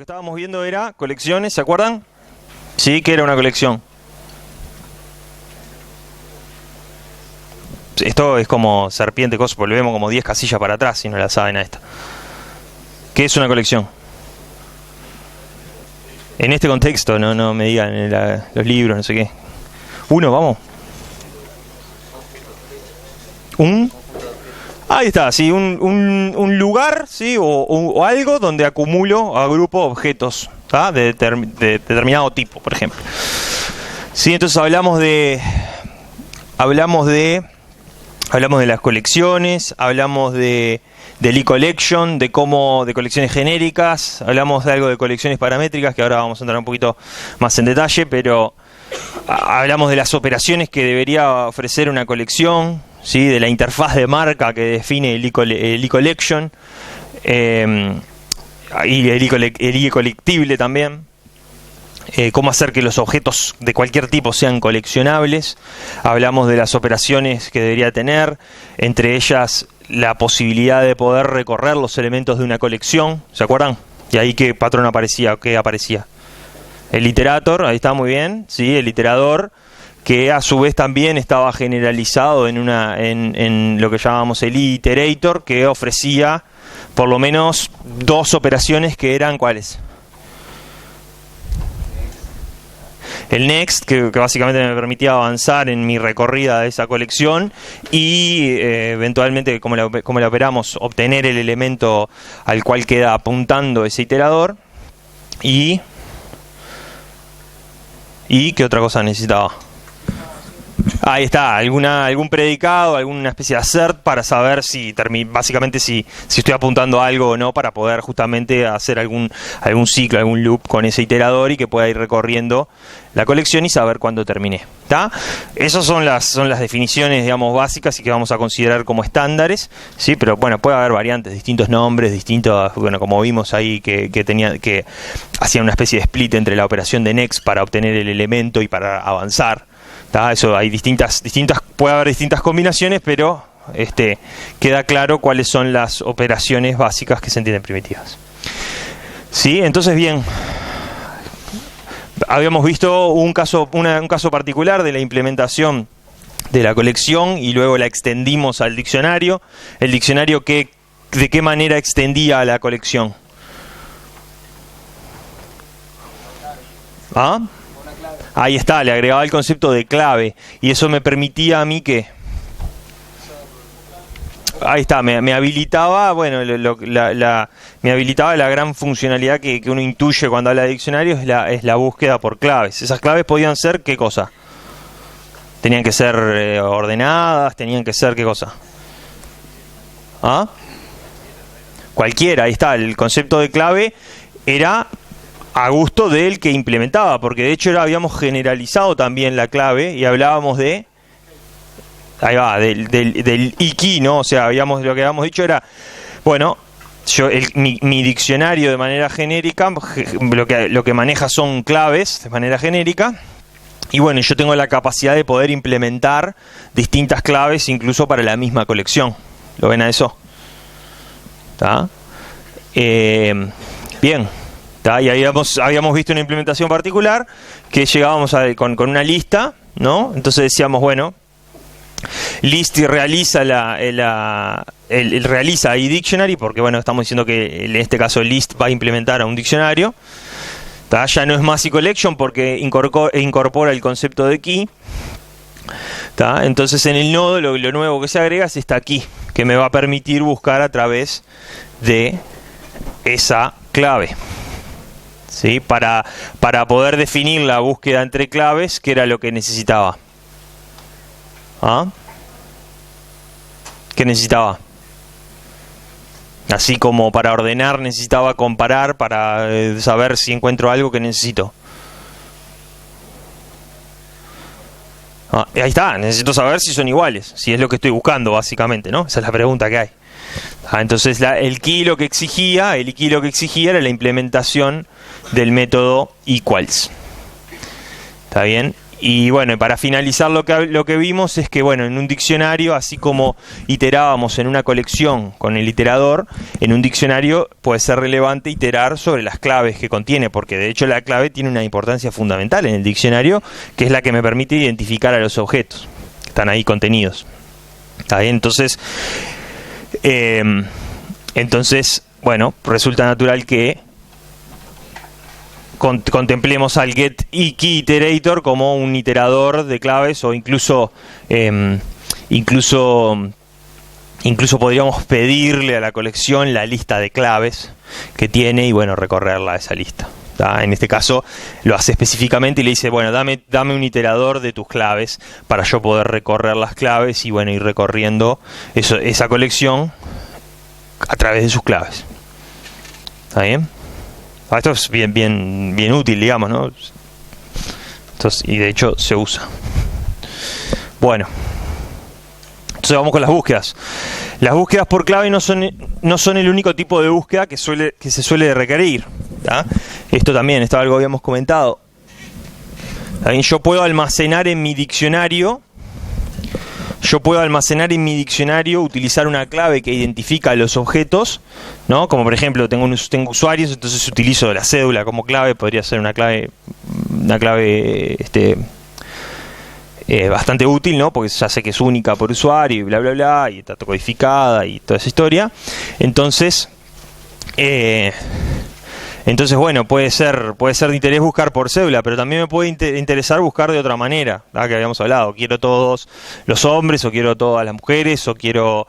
que estábamos viendo era colecciones, ¿se acuerdan? Sí, ¿qué era una colección? Esto es como serpiente, cosas, volvemos como 10 casillas para atrás si no la saben a esta. ¿Qué es una colección? En este contexto, no me digan en los libros, no sé qué. Uno, vamos. Ahí está, sí, un lugar, sí, o algo donde acumulo, agrupo objetos, ¿tá? de determinado tipo, por ejemplo. Sí, entonces hablamos de las colecciones, hablamos del e-collection, de colecciones genéricas, hablamos de algo de colecciones paramétricas, que ahora vamos a entrar un poquito más en detalle, pero hablamos de las operaciones que debería ofrecer una colección, ¿sí? De la interfaz de marca que define el e-collection, y el e-colectible también. Cómo hacer que los objetos de cualquier tipo sean coleccionables. Hablamos de las operaciones que debería tener, entre ellas la posibilidad de poder recorrer los elementos de una colección, ¿se acuerdan? Y ahí qué patrón aparecía, qué aparecía. El iterator, ahí está, muy bien, sí, el iterador, que a su vez también estaba generalizado en lo que llamábamos el iterator, que ofrecía por lo menos dos operaciones que eran, ¿cuáles? El next, que básicamente me permitía avanzar en mi recorrida de esa colección y eventualmente, como la operamos, obtener el elemento al cual queda apuntando ese iterador. ¿Y qué otra cosa necesitaba? Ahí está, algún predicado, alguna especie de assert para saber básicamente si estoy apuntando a algo o no, para poder justamente hacer algún ciclo, algún loop con ese iterador y que pueda ir recorriendo la colección y saber cuándo terminé. ¿Tá? Esas son las definiciones, digamos, básicas y que vamos a considerar como estándares, ¿sí? Pero bueno, puede haber variantes, distintos nombres, distintos, bueno, como vimos ahí que hacían una especie de split entre la operación de next para obtener el elemento y para avanzar. ¿Tá? Eso hay puede haber distintas combinaciones, pero queda claro cuáles son las operaciones básicas que se entienden primitivas. ¿Sí? Entonces, bien, habíamos visto un caso particular de la implementación de la colección y luego la extendimos al diccionario. El diccionario, ¿de qué manera extendía a la colección? ¿Ah? Ahí está, le agregaba el concepto de clave y eso me permitía a mí que... Ahí está, me habilitaba, bueno, me habilitaba la gran funcionalidad que uno intuye cuando habla de diccionario, es la búsqueda por claves. Esas claves podían ser, ¿qué cosa? Tenían que ser ordenadas, tenían que ser, ¿qué cosa? ¿Ah? Cualquiera, ahí está, el concepto de clave era a gusto del que implementaba, porque de hecho habíamos generalizado también la clave y hablábamos de... Ahí va, del e-key, ¿no? O sea, lo que habíamos dicho era, bueno, mi diccionario de manera genérica, lo que maneja son claves de manera genérica, y bueno, yo tengo la capacidad de poder implementar distintas claves incluso para la misma colección. ¿Lo ven a eso? ¿Tá? Bien. ¿Tá? Y ahí habíamos visto una implementación particular que llegábamos con una lista, ¿no? Entonces decíamos, bueno, list realiza realiza iDictionary, porque bueno, estamos diciendo que en este caso list va a implementar a un diccionario. ¿Tá? Ya no es más eCollection porque incorpora el concepto de key. ¿Tá? Entonces en el nodo lo nuevo que se agrega es esta key, que me va a permitir buscar a través de esa clave. ¿Sí? Para poder definir la búsqueda entre claves, que era lo que necesitaba. ¿Ah? ¿Qué necesitaba? Así como para ordenar necesitaba comparar para saber si encuentro algo que necesito. Ahí está, necesito saber si son iguales, si es lo que estoy buscando básicamente, ¿no? Esa es la pregunta que hay. Entonces el key lo que exigía era la implementación del método equals. ¿Está bien? Y bueno, para finalizar lo que vimos es que bueno, en un diccionario, así como iterábamos en una colección con el iterador, en un diccionario puede ser relevante iterar sobre las claves que contiene, porque de hecho la clave tiene una importancia fundamental en el diccionario, que es la que me permite identificar a los objetos que están ahí contenidos. ¿Está bien? Entonces, bueno, resulta natural que contemplemos al getIkeyIterator como un iterador de claves, o incluso podríamos pedirle a la colección la lista de claves que tiene y bueno, recorrerla esa lista. ¿Tá? En este caso lo hace específicamente y le dice, bueno, dame un iterador de tus claves para yo poder recorrer las claves y bueno, ir recorriendo esa colección a través de sus claves. ¿Está bien? Esto es bien útil, digamos, ¿no? Entonces, y de hecho se usa. Bueno, entonces vamos con las búsquedas. Las búsquedas por clave no son el único tipo de búsqueda que se suele requerir. ¿Tá? Esto también, esto es algo que habíamos comentado. También yo puedo almacenar en mi diccionario. Utilizar una clave que identifica los objetos, ¿no? Como por ejemplo, tengo usuarios, entonces utilizo la cédula como clave, podría ser una clave bastante útil, ¿no? Porque ya sé que es única por usuario y bla bla bla, y está codificada y toda esa historia. Entonces bueno, puede ser de interés buscar por cédula, pero también me puede interesar buscar de otra manera, ¿verdad? Que habíamos hablado, quiero todos los hombres, o quiero todas las mujeres, o quiero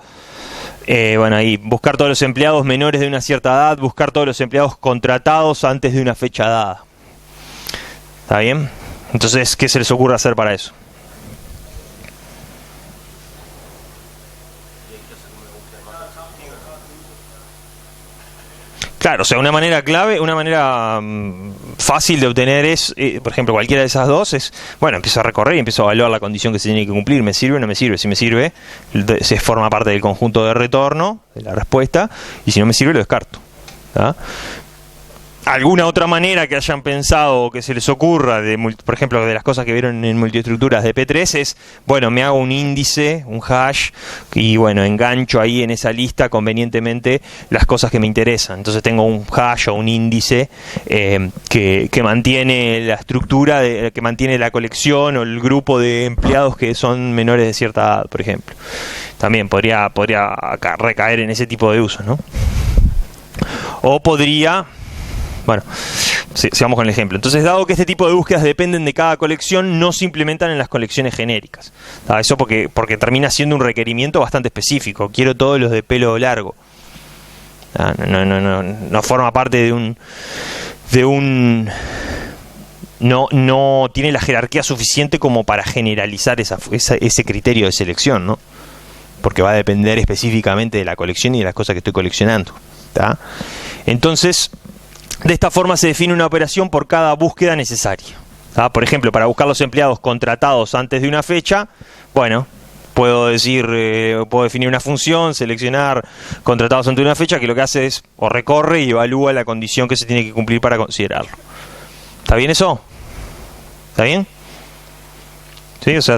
ahí buscar todos los empleados menores de una cierta edad, buscar todos los empleados contratados antes de una fecha dada. ¿Está bien? Entonces, ¿qué se les ocurre hacer para eso? Claro, o sea, una manera fácil de obtener es, por ejemplo, cualquiera de esas dos es, bueno, empiezo a recorrer y empiezo a evaluar la condición que se tiene que cumplir, ¿me sirve o no me sirve? Si me sirve, se forma parte del conjunto de retorno, de la respuesta, y si no me sirve, lo descarto. ¿Tá? Alguna otra manera que hayan pensado o que se les ocurra, por ejemplo, de las cosas que vieron en multiestructuras de P3 es, bueno, me hago un índice, un hash, y bueno, engancho ahí en esa lista convenientemente las cosas que me interesan. Entonces tengo un hash o un índice que mantiene la estructura, que mantiene la colección o el grupo de empleados que son menores de cierta edad, por ejemplo. También podría recaer en ese tipo de uso, ¿no? O podría... Bueno, sigamos con el ejemplo. Entonces, dado que este tipo de búsquedas dependen de cada colección, no se implementan en las colecciones genéricas. Eso porque termina siendo un requerimiento bastante específico. Quiero todos los de pelo largo. No forma parte de un no tiene la jerarquía suficiente como para generalizar ese criterio de selección, ¿no? Porque va a depender específicamente de la colección y de las cosas que estoy coleccionando. ¿Tá? Entonces, de esta forma se define una operación por cada búsqueda necesaria. ¿Tá? Por ejemplo, para buscar los empleados contratados antes de una fecha, bueno, puedo definir una función, seleccionar contratados antes de una fecha, que lo que hace es o recorre y evalúa la condición que se tiene que cumplir para considerarlo. ¿Está bien eso? ¿Está bien? Sí, o sea,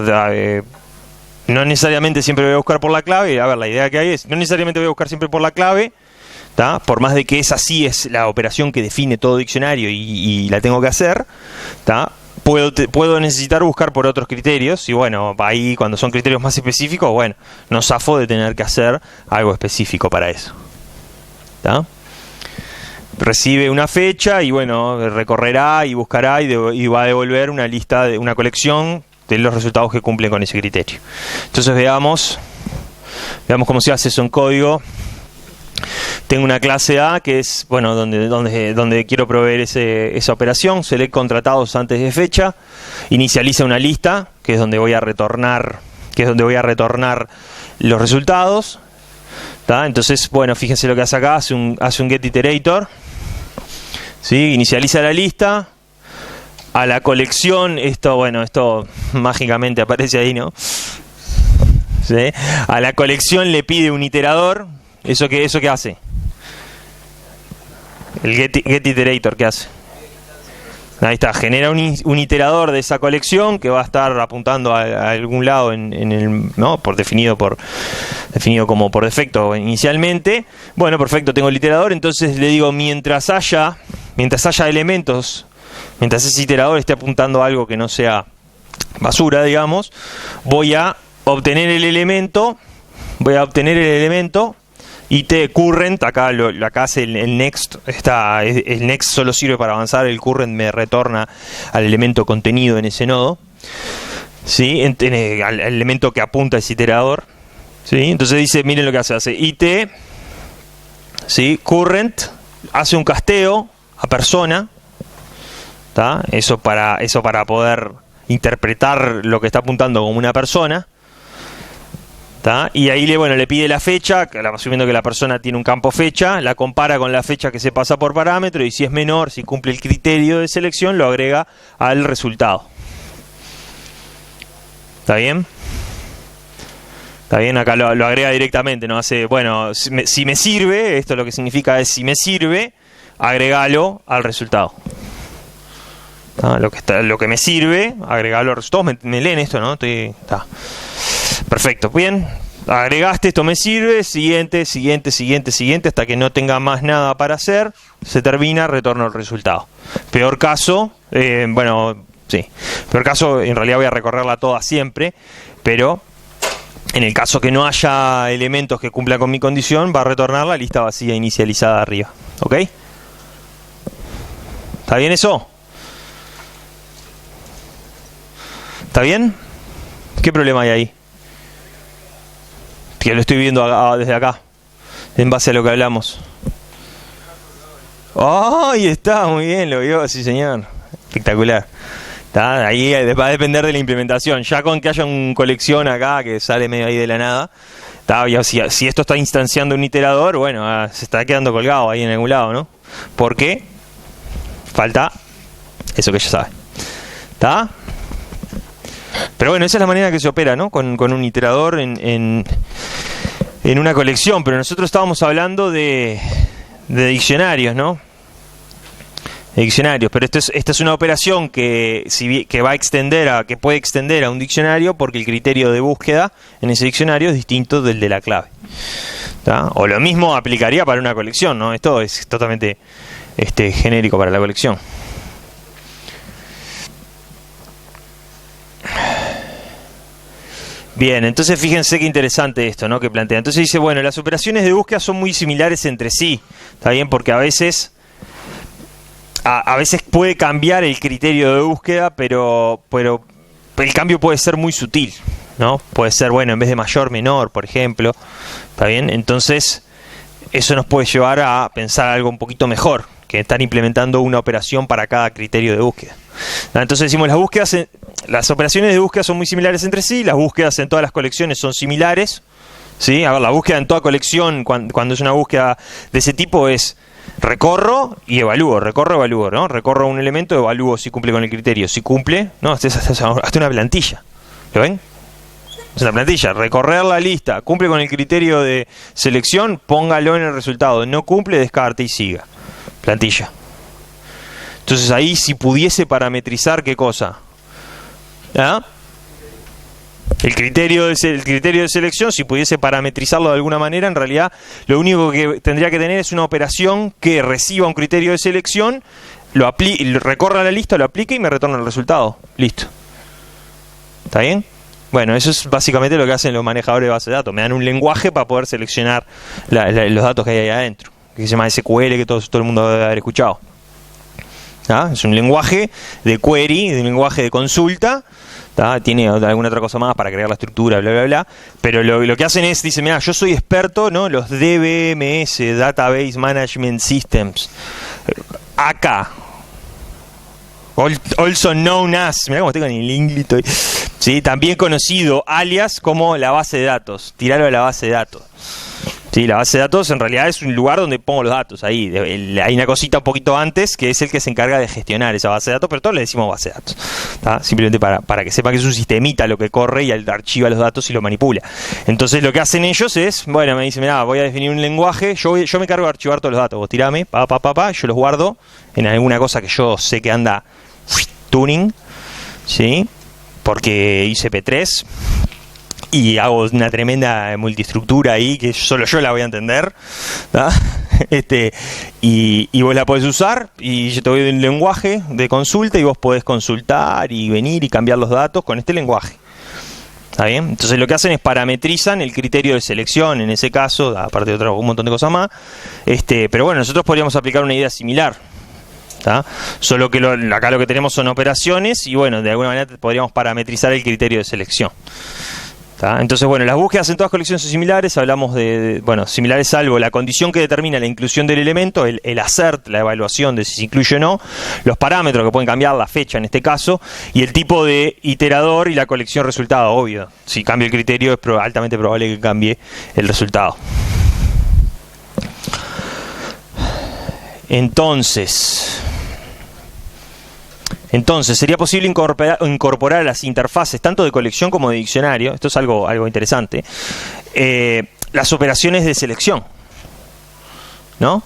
no necesariamente siempre voy a buscar por la clave. A ver, la idea que hay es, no necesariamente voy a buscar siempre por la clave, ¿tá? Por más de que esa sí es la operación que define todo diccionario y la tengo que hacer, ¿tá? Puedo necesitar buscar por otros criterios, y bueno, ahí cuando son criterios más específicos, bueno, no zafo de tener que hacer algo específico para eso. ¿Tá? Recibe una fecha y bueno, recorrerá y buscará y va a devolver una lista, una colección de los resultados que cumplen con ese criterio. Entonces veamos cómo se hace eso en código. Tengo una clase A que es, bueno, donde quiero proveer esa operación. Select contratados antes de fecha. Inicializa una lista, que es donde voy a retornar, los resultados. ¿Tá? Entonces, bueno, fíjense lo que hace acá, hace un getIterator. ¿Sí? Inicializa la lista. A la colección, esto mágicamente aparece ahí, ¿no? ¿Sí? A la colección le pide un iterador. ¿Eso qué hace? El getIterator, ¿qué hace? Ahí está, genera un iterador de esa colección que va a estar apuntando a algún lado en el, ¿no? definido como por defecto inicialmente. Bueno, perfecto, tengo el iterador, entonces le digo mientras haya elementos, mientras ese iterador esté apuntando a algo que no sea basura, digamos, voy a obtener el elemento it current, acá hace el next, el next solo sirve para avanzar, el current me retorna al elemento contenido en ese nodo, ¿sí? Al elemento que apunta ese iterador, ¿sí? Entonces dice, miren lo que hace it, ¿sí? Current, hace un casteo a persona, ¿tá? Eso para poder interpretar lo que está apuntando como una persona. ¿Tá? Y ahí le pide la fecha, asumiendo que la persona tiene un campo fecha, la compara con la fecha que se pasa por parámetro y si es menor, si cumple el criterio de selección, lo agrega al resultado. ¿Está bien? Está bien, acá lo agrega directamente, ¿no? Hace, bueno, si me sirve, esto lo que significa es si me sirve, agregalo al resultado. Lo que me sirve, agregalo al resultado. ¿Me leen esto, no? Está. Perfecto, bien, agregaste, esto me sirve, siguiente, hasta que no tenga más nada para hacer, se termina, retorno el resultado. Peor caso, peor caso, en realidad voy a recorrerla toda siempre, pero en el caso que no haya elementos que cumplan con mi condición, va a retornar la lista vacía inicializada arriba, ¿ok? ¿Está bien eso? ¿Está bien? ¿Qué problema hay ahí? Que lo estoy viendo desde acá, en base a lo que hablamos. ¡Oh! Ahí está, muy bien, lo vio, sí señor. Espectacular. ¿Está? Ahí va a depender de la implementación. Ya con que haya un colección acá que sale medio ahí de la nada, ¿está? Si esto está instanciando un iterador, bueno, se está quedando colgado ahí en algún lado, ¿no? Porque falta eso que ya sabe. ¿Está? Pero bueno, esa es la manera que se opera, ¿no? Con un iterador en una colección. Pero nosotros estábamos hablando de diccionarios, ¿no? De diccionarios. Pero esta es una operación que puede extender a un diccionario porque el criterio de búsqueda en ese diccionario es distinto del de la clave. ¿Tá? O lo mismo aplicaría para una colección, ¿no? Esto es totalmente genérico para la colección. Bien, entonces fíjense qué interesante esto, ¿no? Que plantea. Entonces dice, bueno, las operaciones de búsqueda son muy similares entre sí, ¿está bien? Porque a veces puede cambiar el criterio de búsqueda, pero el cambio puede ser muy sutil, ¿no? Puede ser, bueno, en vez de mayor, menor, por ejemplo, ¿está bien? Entonces, eso nos puede llevar a pensar algo un poquito mejor, que están implementando una operación para cada criterio de búsqueda. Entonces decimos, las operaciones de búsqueda son muy similares entre sí, las búsquedas en todas las colecciones son similares, ¿sí? A ver, la búsqueda en toda colección, cuando es una búsqueda de ese tipo, es recorro y evalúo, ¿no? Recorro un elemento, evalúo si cumple con el criterio. Si cumple, no, hasta una plantilla, ¿lo ven? Es una plantilla, recorrer la lista, cumple con el criterio de selección, póngalo en el resultado, no cumple, descarte y siga. Plantilla. Entonces ahí si pudiese parametrizar, ¿qué cosa? ¿Ah? El criterio de selección, si pudiese parametrizarlo de alguna manera, en realidad lo único que tendría que tener es una operación que reciba un criterio de selección, recorra la lista, lo aplique y me retorna el resultado. Listo. ¿Está bien? Bueno, eso es básicamente lo que hacen los manejadores de base de datos. Me dan un lenguaje para poder seleccionar los datos que hay ahí adentro, que se llama SQL, que todo el mundo debe haber escuchado. ¿Ah? Es un lenguaje de query, un lenguaje de consulta. ¿Tá? Tiene alguna otra cosa más para crear la estructura, bla, bla, bla. Pero lo que hacen es, dicen, mira, yo soy experto, ¿no? Los DBMS, Database Management Systems. AK. Also known as, mirá cómo estoy con el inglés. ¿Sí? También conocido alias como la base de datos. Tirarlo a la base de datos. Sí, la base de datos en realidad es un lugar donde pongo los datos. Ahí hay una cosita un poquito antes que es el que se encarga de gestionar esa base de datos, pero todos le decimos base de datos, ¿tá? Simplemente para que sepa que es un sistemita lo que corre y archiva los datos y lo manipula. Entonces lo que hacen ellos es, bueno, me dicen, mirá, voy a definir un lenguaje, yo me encargo de archivar todos los datos, vos tirame, yo los guardo en alguna cosa que yo sé que anda tuning, ¿sí? Porque hice P3 y hago una tremenda multiestructura ahí que solo yo la voy a entender, ¿tá? Y vos la podés usar y yo te doy un lenguaje de consulta y vos podés consultar y venir y cambiar los datos con este lenguaje. ¿Está bien? Entonces lo que hacen es parametrizan el criterio de selección en ese caso, aparte de un montón de cosas más. Pero bueno, nosotros podríamos aplicar una idea similar, ¿tá? Solo que acá lo que tenemos son operaciones y bueno, de alguna manera podríamos parametrizar el criterio de selección. ¿Tá? Entonces, bueno, las búsquedas en todas colecciones son similares, hablamos bueno, similares salvo la condición que determina la inclusión del elemento, el assert, la evaluación de si se incluye o no, los parámetros que pueden cambiar, la fecha en este caso, y el tipo de iterador y la colección resultado, obvio. Si cambia el criterio es altamente probable que cambie el resultado. Entonces, sería posible incorporar a las interfaces, tanto de colección como de diccionario, esto es algo interesante, las operaciones de selección, ¿no?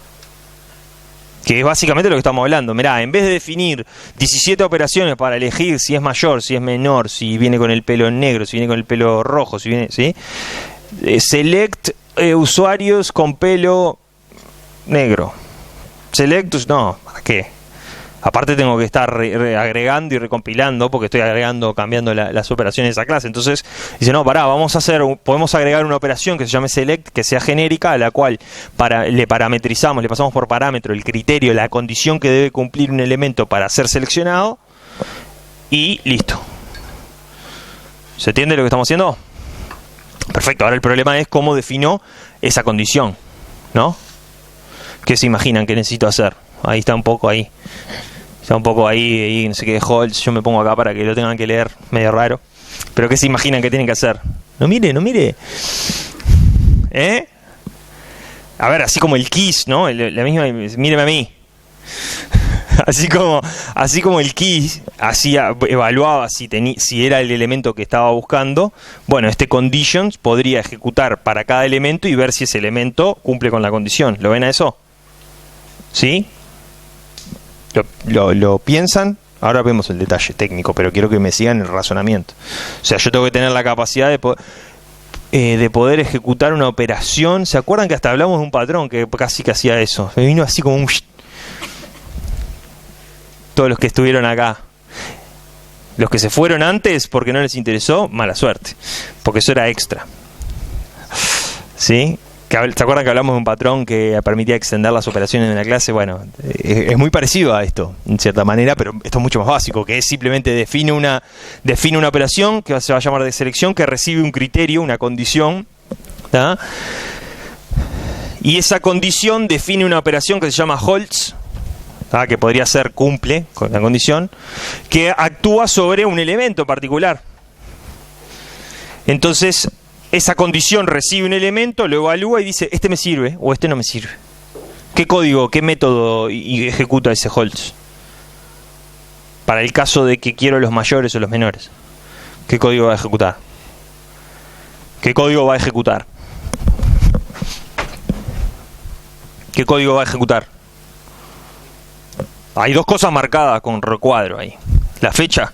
Que es básicamente lo que estamos hablando. Mirá, en vez de definir 17 operaciones para elegir si es mayor, si es menor, si viene con el pelo negro, si viene con el pelo rojo, si viene, ¿sí? Select usuarios con pelo negro. Select, no, ¿para qué? Aparte tengo que estar agregando y recompilando porque estoy cambiando las operaciones de esa clase. Entonces dice, no, podemos agregar una operación que se llame select, que sea genérica, a la cual le parametrizamos, le pasamos por parámetro el criterio, la condición que debe cumplir un elemento para ser seleccionado y listo. ¿Se entiende lo que estamos haciendo? Perfecto, ahora el problema es cómo defino esa condición, ¿no? ¿Qué se imaginan que necesito hacer? Ahí está un poco ahí. Está un poco ahí, no sé qué, Holtz. Yo me pongo acá para que lo tengan que leer, medio raro. Pero ¿qué se imaginan que tienen que hacer? No mire. A ver, así como el KISS, ¿no? La misma, míreme a mí. Así como el KISS evaluaba si era el elemento que estaba buscando, bueno, este conditions podría ejecutar para cada elemento y ver si ese elemento cumple con la condición. ¿Lo ven a eso? ¿Sí? ¿Lo piensan? Ahora vemos el detalle técnico, pero quiero que me sigan el razonamiento. O sea, yo tengo que tener la capacidad de poder ejecutar una operación. ¿Se acuerdan que hasta hablamos de un patrón que casi que hacía eso? Me vino así como un... Todos los que estuvieron acá. Los que se fueron antes porque no les interesó, mala suerte. Porque eso era extra. ¿Sí? ¿Se acuerdan que hablamos de un patrón que permitía extender las operaciones de una clase? Bueno, es muy parecido a esto, en cierta manera, pero esto es mucho más básico, que es simplemente define una operación que se va a llamar de selección, que recibe un criterio, una condición, ¿tá? Y esa condición define una operación que se llama holds, ¿tá? Que podría ser cumple con la condición, que actúa sobre un elemento particular. Entonces, esa condición recibe un elemento, lo evalúa y dice, este me sirve o este no me sirve. ¿Qué código, qué método ejecuta ese holds? Para el caso de que quiero los mayores o los menores, ¿qué código va a ejecutar? ¿Qué código va a ejecutar? ¿Qué código va a ejecutar? Hay dos cosas marcadas con recuadro ahí. La fecha.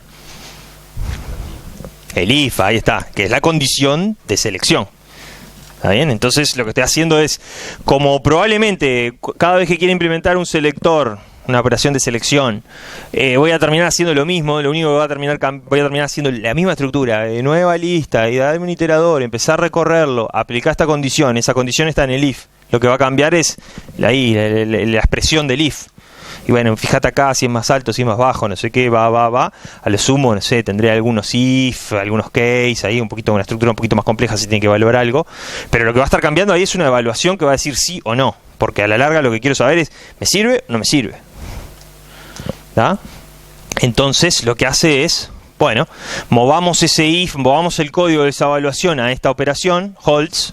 El if, ahí está, que es la condición de selección. ¿Está bien? Entonces lo que estoy haciendo es, como probablemente cada vez que quiera implementar un selector, una operación de selección, voy a terminar haciendo lo mismo, lo único que voy a terminar haciendo la misma estructura, nueva lista, y darme un iterador, empezar a recorrerlo, aplicar esta condición, esa condición está en el if. Lo que va a cambiar es la expresión del if. Y bueno, fíjate acá si es más alto, si es más bajo, no sé qué, va. A lo sumo, no sé, tendré algunos if, algunos case, ahí una estructura un poquito más compleja si tiene que evaluar algo. Pero lo que va a estar cambiando ahí es una evaluación que va a decir sí o no. Porque a la larga lo que quiero saber es, ¿me sirve o no me sirve? ¿Da? Entonces lo que hace es, bueno, movamos ese if, movamos el código de esa evaluación a esta operación, holds,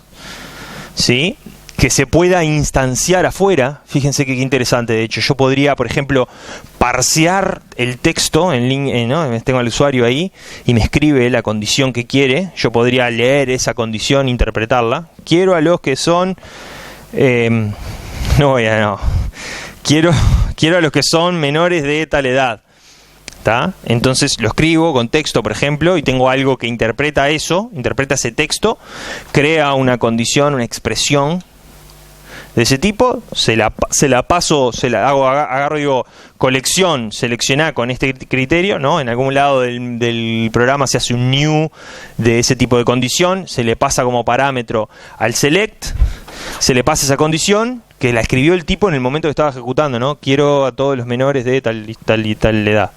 ¿sí? que se pueda instanciar afuera. Fíjense qué interesante. De hecho, yo podría, por ejemplo, parsear el texto ¿no? Tengo al usuario ahí y me escribe la condición que quiere. Yo podría leer esa condición, interpretarla. Quiero a los que son quiero a los que son menores de tal edad. ¿Tá? Entonces lo escribo con texto, por ejemplo, y tengo algo que interpreta ese texto, crea una condición, una expresión de ese tipo, se la paso, agarro, digo, colección, seleccioná con este criterio, ¿no? En algún lado del programa se hace un new de ese tipo de condición, se le pasa como parámetro al select, se le pasa esa condición, que la escribió el tipo en el momento que estaba ejecutando, ¿no? Quiero a todos los menores de tal y tal edad.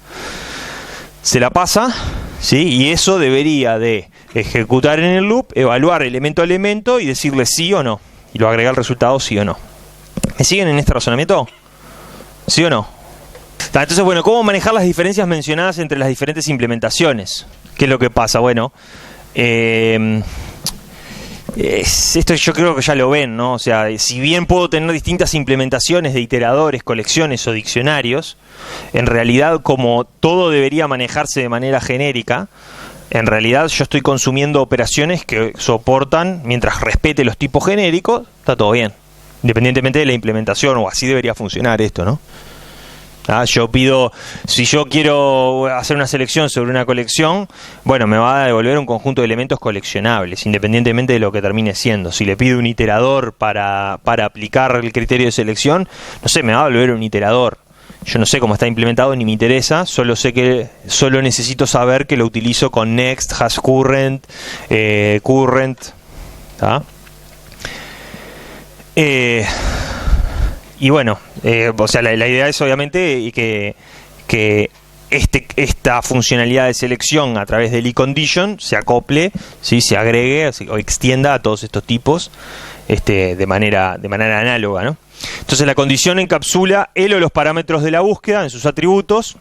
Se la pasa, ¿sí? Y eso debería de ejecutar en el loop, evaluar elemento a elemento y decirle sí o no. Y lo agrega el resultado sí o no. ¿Me siguen en este razonamiento? ¿Sí o no? Entonces, bueno, ¿cómo manejar las diferencias mencionadas entre las diferentes implementaciones? ¿Qué es lo que pasa? Bueno, esto yo creo que ya lo ven, ¿no? O sea, si bien puedo tener distintas implementaciones de iteradores, colecciones o diccionarios, en realidad, como todo debería manejarse de manera genérica, en realidad yo estoy consumiendo operaciones que soportan, mientras respete los tipos genéricos, está todo bien, independientemente de la implementación, o así debería funcionar esto, ¿no? Yo pido, si yo quiero hacer una selección sobre una colección, bueno, me va a devolver un conjunto de elementos coleccionables, independientemente de lo que termine siendo. Si le pido un iterador para aplicar el criterio de selección, no sé, me va a devolver un iterador. Yo no sé cómo está implementado ni me interesa, solo necesito saber que lo utilizo con next, hasCurrent, current, ¿tá? Y bueno, o sea, la idea es obviamente que esta funcionalidad de selección a través del eCondition se acople, ¿sí? Se agregue o extienda a todos estos tipos de manera análoga, ¿no? Entonces la condición encapsula el o los parámetros de la búsqueda en sus atributos,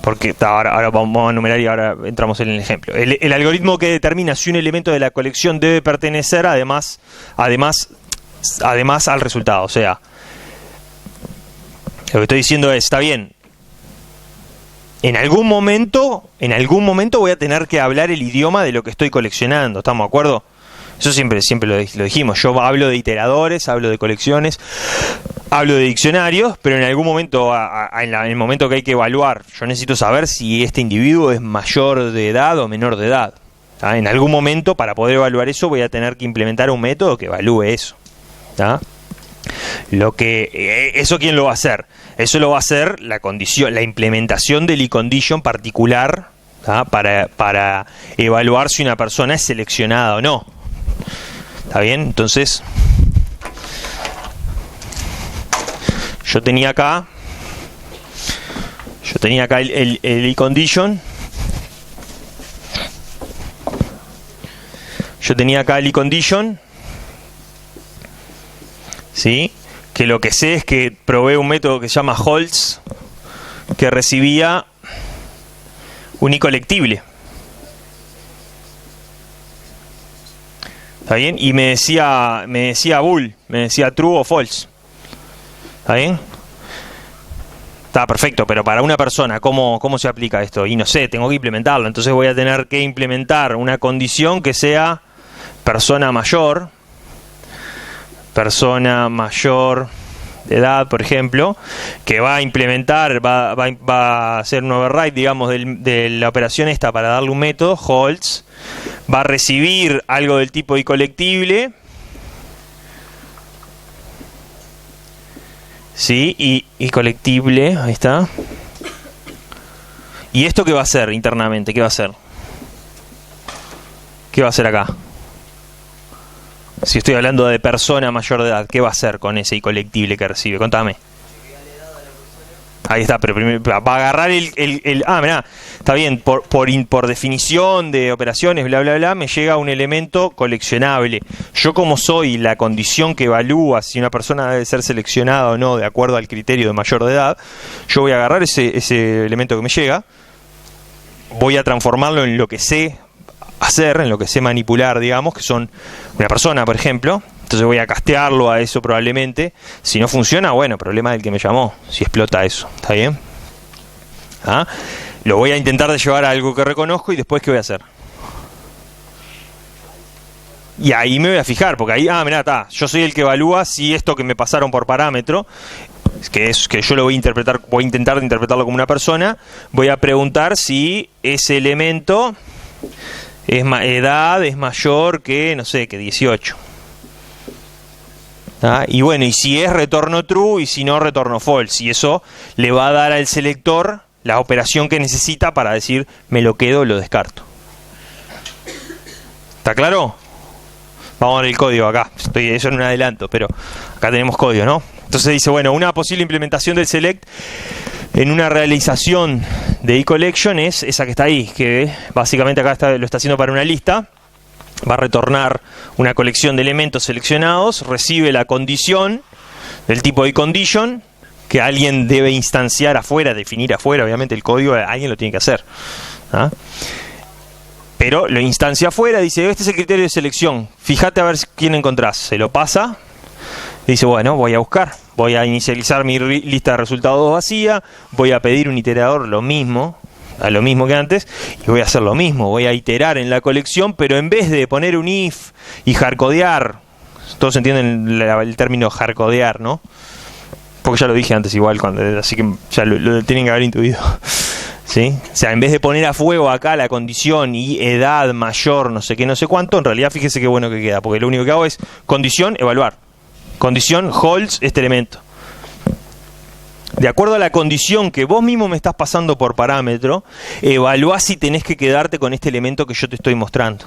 porque ahora vamos a enumerar y ahora entramos en el ejemplo. El algoritmo que determina si un elemento de la colección debe pertenecer además al resultado. O sea, lo que estoy diciendo es, está bien, en algún momento voy a tener que hablar el idioma de lo que estoy coleccionando, ¿estamos de acuerdo? Eso siempre lo dijimos. Yo hablo de iteradores, hablo de colecciones, hablo de diccionarios, pero en algún momento, en el momento que hay que evaluar, yo necesito saber si este individuo es mayor de edad o menor de edad. ¿Tá? En algún momento, para poder evaluar eso, voy a tener que implementar un método que evalúe eso. ¿Tá? ¿Eso quién lo va a hacer? Eso lo va a hacer la implementación del eCondition particular, ¿tá? para evaluar si una persona es seleccionada o no. ¿Está bien? Entonces, yo tenía acá el eCondition. Yo tenía acá el eCondition, ¿sí? Que lo que sé es que probé un método que se llama holds, que recibía un icolectible. ¿Está bien? Y me decía bool, me decía true o false. ¿Está bien? Está perfecto, pero para una persona, ¿cómo se aplica esto? Y no sé, tengo que implementarlo. Entonces voy a tener que implementar una condición que sea persona mayor de edad, por ejemplo, que va a implementar, va a hacer un override, digamos, de la operación esta para darle un método, holds, va a recibir algo del tipo icolectible, ¿sí? Y colectible, ahí está. ¿Y esto qué va a hacer internamente? ¿Qué va a hacer? ¿Qué va a hacer acá? Si estoy hablando de persona mayor de edad, ¿qué va a hacer con ese icolectible que recibe? Contame. Ahí está, pero primero va a agarrar mirá, está bien, por definición de operaciones, bla, bla, bla, me llega un elemento coleccionable. Yo, como soy la condición que evalúa si una persona debe ser seleccionada o no de acuerdo al criterio de mayor de edad, yo voy a agarrar ese elemento que me llega, voy a transformarlo en lo que sé hacer, en lo que sé manipular, digamos, que son una persona, por ejemplo, Entonces voy a castearlo a eso probablemente. Si no funciona, bueno, problema del que me llamó. Si explota eso, ¿está bien? ¿Ah? Lo voy a intentar de llevar a algo que reconozco y después ¿qué voy a hacer? Y ahí me voy a fijar, porque ahí, mirá, está. Yo soy el que evalúa si esto que me pasaron por parámetro, que yo lo voy a interpretar, voy a intentar de interpretarlo como una persona, voy a preguntar si ese elemento edad es mayor que, no sé, que 18. ¿Ah? Y bueno, y si es retorno true y si no retorno false, y eso le va a dar al selector la operación que necesita para decir me lo quedo o lo descarto. ¿Está claro? Vamos a ver el código acá. Eso en un adelanto, pero acá tenemos código, ¿no? Entonces dice, bueno, una posible implementación del select en una realización de eCollection es esa que está ahí, que básicamente acá lo está haciendo para una lista. Va a retornar una colección de elementos seleccionados, recibe la condición del tipo eCondition, que alguien debe instanciar afuera, definir afuera, obviamente el código alguien lo tiene que hacer. ¿Ah? Pero lo instancia afuera, dice, este es el criterio de selección, fíjate a ver quién encontrás. Se lo pasa, dice, bueno, voy a buscar, voy a inicializar mi lista de resultados vacía, voy a pedir un iterador lo mismo que antes, y voy a hacer lo mismo, voy a iterar en la colección, pero en vez de poner un if y hardcodear, todos entienden el término hardcodear, ¿no? Porque ya lo dije antes igual, así que ya lo tienen que haber intuido. ¿Sí? O sea, en vez de poner a fuego acá la condición y edad mayor, no sé qué, no sé cuánto, en realidad fíjese qué bueno que queda, porque lo único que hago es condición, evaluar. Condición, holds este elemento. De acuerdo a la condición que vos mismo me estás pasando por parámetro, evaluá si tenés que quedarte con este elemento que yo te estoy mostrando.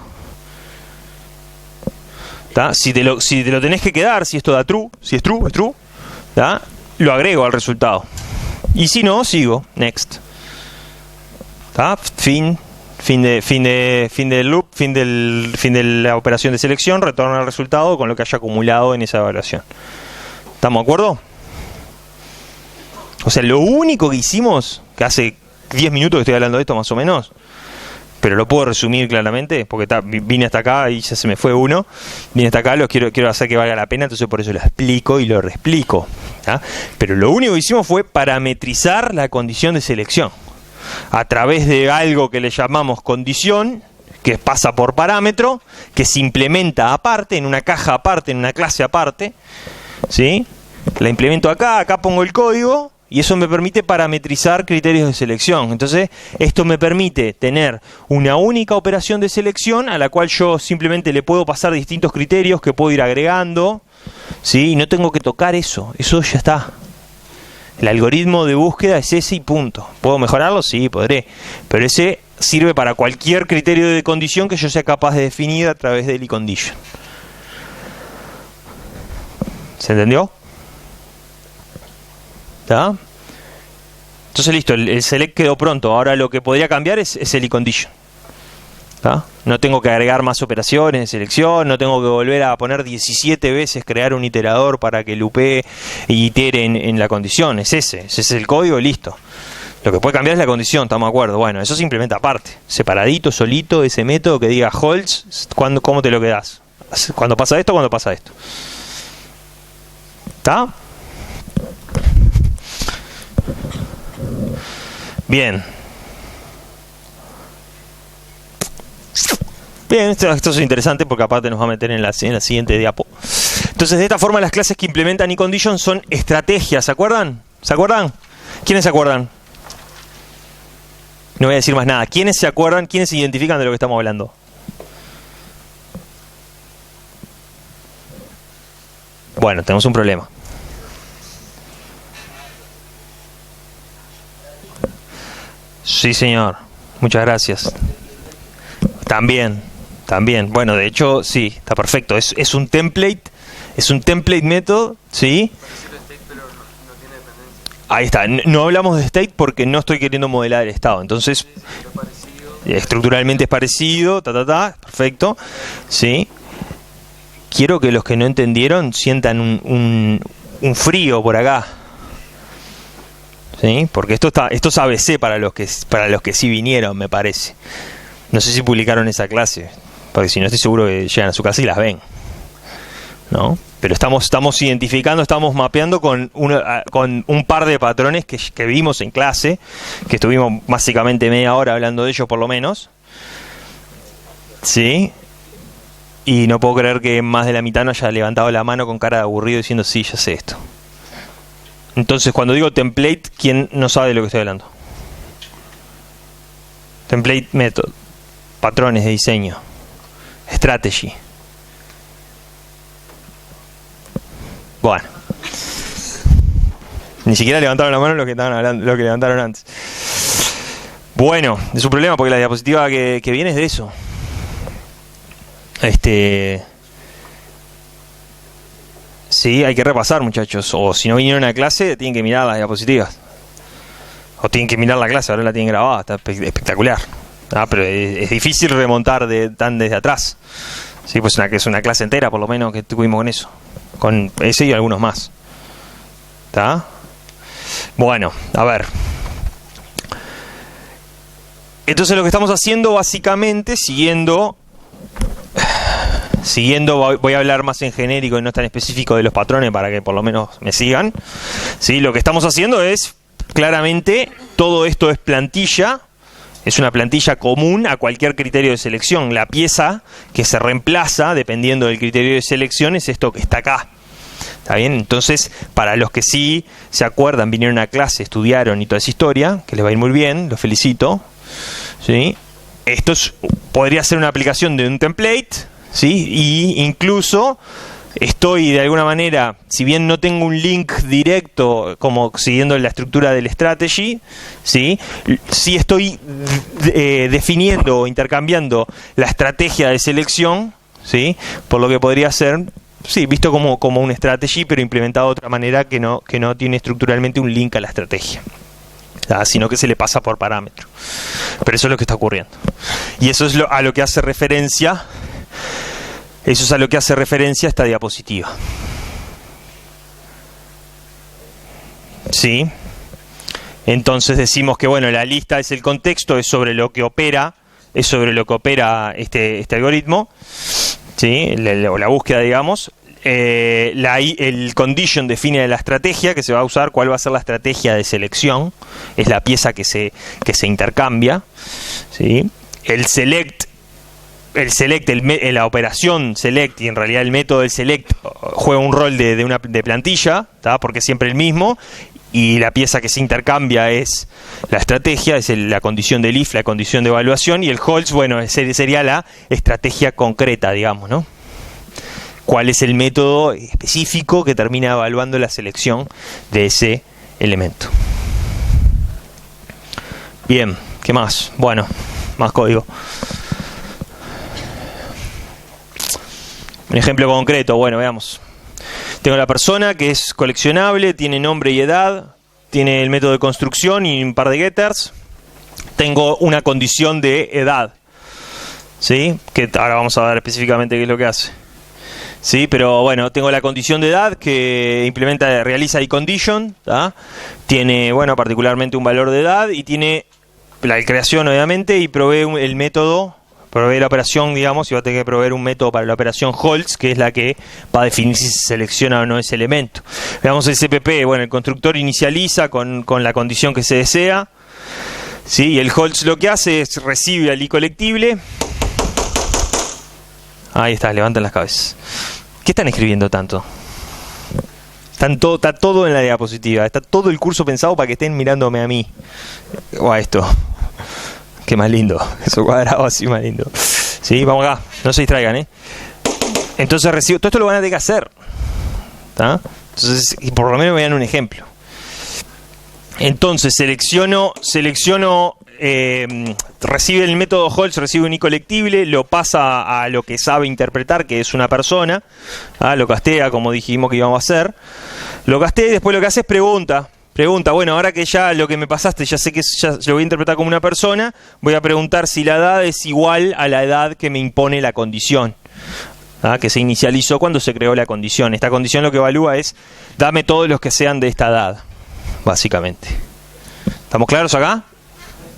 ¿Tá? Si te lo tenés que quedar, si esto da true, si es true, es true, ¿tá? Lo agrego al resultado. Y si no, sigo, next. ¿Tá? Fin del loop, fin de la operación de selección, retorna el resultado con lo que haya acumulado en esa evaluación. ¿Estamos de acuerdo? O sea, lo único que hicimos, que hace 10 minutos que estoy hablando de esto más o menos, pero lo puedo resumir claramente, porque vine hasta acá y ya se me fue uno, vine hasta acá, quiero hacer que valga la pena, entonces por eso lo explico y lo reexplico. ¿Ah? Pero lo único que hicimos fue parametrizar la condición de selección, a través de algo que le llamamos condición, que pasa por parámetro, que se implementa aparte, en una caja aparte, en una clase aparte, ¿sí? La implemento acá pongo el código, y eso me permite parametrizar criterios de selección. Entonces, esto me permite tener una única operación de selección a la cual yo simplemente le puedo pasar distintos criterios que puedo ir agregando, ¿sí? Y no tengo que tocar eso ya está. El algoritmo de búsqueda es ese y punto. ¿Puedo mejorarlo? Sí, podré. Pero ese sirve para cualquier criterio de condición que yo sea capaz de definir a través del eCondition. ¿Se entendió? ¿Está? Entonces listo, el select quedó pronto. Ahora lo que podría cambiar es el eCondition. ¿Está? No tengo que agregar más operaciones de selección, no tengo que volver a poner 17 veces crear un iterador para que loopee y itere en la condición. Ese es el código, listo. Lo que puede cambiar es la condición, estamos de acuerdo. Bueno, eso se implementa aparte, separadito, solito, ese método que diga holds, ¿cómo te lo quedás? Cuando pasa esto, cuando pasa esto. ¿Está? Bien. Bien, esto es interesante porque aparte nos va a meter en la siguiente diapo. Entonces, de esta forma las clases que implementan eCondition son estrategias, ¿se acuerdan? ¿Se acuerdan? ¿Quiénes se acuerdan? No voy a decir más nada. ¿Quiénes se acuerdan? ¿Quiénes se identifican de lo que estamos hablando? Bueno, tenemos un problema. Sí, señor. Muchas gracias. También. Bueno, de hecho, sí, está perfecto. Es un template método, ¿sí? Ahí está. No hablamos de state porque no estoy queriendo modelar el estado. Entonces, estructuralmente es parecido, perfecto. ¿Sí? Quiero que los que no entendieron sientan un frío por acá. ¿Sí? Porque esto es ABC para los que sí vinieron, me parece. No sé si publicaron esa clase, porque si no estoy seguro que llegan a su casa y las ven. ¿no? Pero estamos identificando, estamos mapeando con un par de patrones que vimos en clase, que estuvimos básicamente media hora hablando de ellos por lo menos. ¿Sí? Y no puedo creer que más de la mitad no haya levantado la mano con cara de aburrido diciendo sí, ya sé esto. Entonces, cuando digo template, ¿quién no sabe de lo que estoy hablando? Template method, patrones de diseño, strategy. Bueno, ni siquiera levantaron la mano los que estaban hablando, los que levantaron antes. Bueno, es un problema porque la diapositiva que viene es de eso. Sí, hay que repasar, muchachos. O si no vinieron a clase, tienen que mirar las diapositivas. O tienen que mirar la clase, ahora la tienen grabada, está espectacular. Pero es difícil remontar tan desde atrás. Sí, pues es una clase entera, por lo menos, que tuvimos con eso. Con ese y algunos más. ¿Está? Bueno, a ver. Entonces lo que estamos haciendo básicamente, siguiendo, voy a hablar más en genérico y no tan específico de los patrones para que por lo menos me sigan. ¿Sí? Lo que estamos haciendo es, claramente, todo esto es plantilla, es una plantilla común a cualquier criterio de selección. La pieza que se reemplaza, dependiendo del criterio de selección, es esto que está acá. ¿Está bien? Entonces, para los que sí se acuerdan, vinieron a clase, estudiaron y toda esa historia, que les va a ir muy bien, los felicito. ¿Sí? Esto podría ser una aplicación de un template, ¿sí? Y incluso estoy de alguna manera, si bien no tengo un link directo como siguiendo la estructura del strategy, ¿sí? Sí estoy definiendo o intercambiando la estrategia de selección, ¿sí? Por lo que podría ser, sí, visto como un strategy, pero implementado de otra manera que no tiene estructuralmente un link a la estrategia, sino que se le pasa por parámetro. Pero eso es lo que está ocurriendo. Y eso es a lo que hace referencia. Eso es a lo que hace referencia esta diapositiva. ¿Sí? Entonces decimos que bueno, la lista es el contexto, es sobre lo que opera, este algoritmo, ¿sí? La búsqueda, digamos. El condition define la estrategia que se va a usar, cuál va a ser la estrategia de selección, es la pieza que se intercambia, ¿sí? El select, la operación select, y en realidad el método del select juega un rol de plantilla, ¿tá? Porque es siempre el mismo, y la pieza que se intercambia es la estrategia, es la condición del if, la condición de evaluación, y el holds, bueno, sería la estrategia concreta, digamos, ¿no? Cuál es el método específico que termina evaluando la selección de ese elemento. Bien, ¿qué más? Bueno, más código. Un ejemplo concreto, bueno, veamos. Tengo la persona que es coleccionable, tiene nombre y edad, tiene el método de construcción y un par de getters. Tengo una condición de edad, ¿sí? Que ahora vamos a ver específicamente qué es lo que hace. Sí, pero bueno, tengo la condición de edad que realiza iCondition, ¿tá? Tiene, bueno, particularmente un valor de edad y tiene la creación, obviamente, y provee el método, provee la operación, digamos, y va a tener que proveer un método para la operación holds, que es la que va a definir si se selecciona o no ese elemento. Veamos el CPP, bueno, el constructor inicializa con la condición que se desea, ¿sí? Y el holds lo que hace es recibe al icolectible. Ahí está, levantan las cabezas. ¿Qué están escribiendo tanto? Está todo en la diapositiva. Está todo el curso pensado para que estén mirándome a mí. O a esto. Qué más lindo. Eso cuadrado así más lindo. Sí, vamos acá. No se distraigan, Entonces recibo. Todo esto lo van a tener que hacer. ¿Tá? Entonces, y por lo menos me dan un ejemplo. Entonces selecciono recibe el método holds, recibe un icolectible, lo pasa a lo que sabe interpretar, que es una persona, lo castea como dijimos que íbamos a hacer, lo castea y después lo que hace es pregunta, bueno, ahora que ya lo que me pasaste, ya sé que ya lo voy a interpretar como una persona, voy a preguntar si la edad es igual a la edad que me impone la condición, que se inicializó cuando se creó la condición. Esta condición lo que evalúa es, dame todos los que sean de esta edad, básicamente. ¿Estamos claros acá?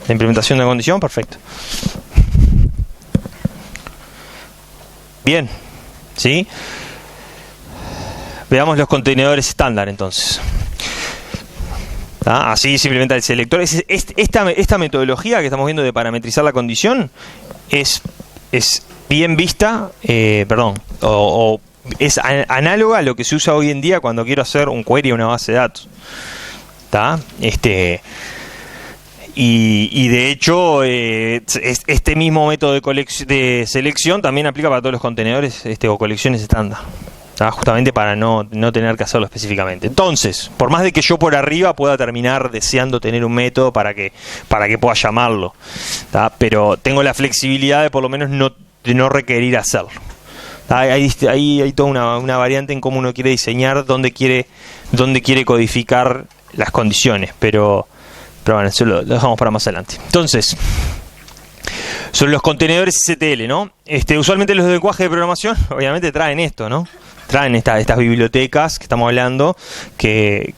La implementación de la condición, perfecto. Bien, ¿sí? Veamos los contenedores estándar entonces. Así se implementa el selector. Esta metodología que estamos viendo de parametrizar la condición es bien vista, o es análoga a lo que se usa hoy en día cuando quiero hacer un query a una base de datos. Y de hecho, este mismo método de selección también aplica para todos los contenedores o colecciones estándar. Justamente para no tener que hacerlo específicamente. Entonces, por más de que yo por arriba pueda terminar deseando tener un método para que pueda llamarlo, pero tengo la flexibilidad de por lo menos de no requerir hacerlo. Hay toda una variante en cómo uno quiere diseñar, dónde quiere codificar las condiciones, pero bueno, eso lo dejamos para más adelante. Entonces, sobre los contenedores STL, ¿no? Usualmente los lenguajes de programación obviamente traen esto, ¿no? Traen estas bibliotecas que estamos hablando que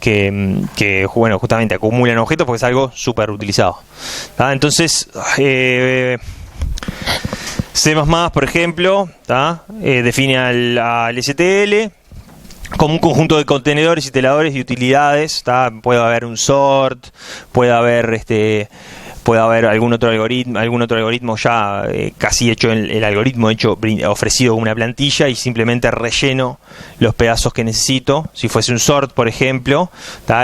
bueno, justamente acumulan objetos porque es algo súper utilizado. Entonces, C++, por ejemplo, define al STL como un conjunto de contenedores, iteradores y utilidades. Puede haber un sort, puede haber algún otro algoritmo ya casi hecho, el algoritmo ofrecido como una plantilla, y simplemente relleno los pedazos que necesito. Si fuese un sort, por ejemplo,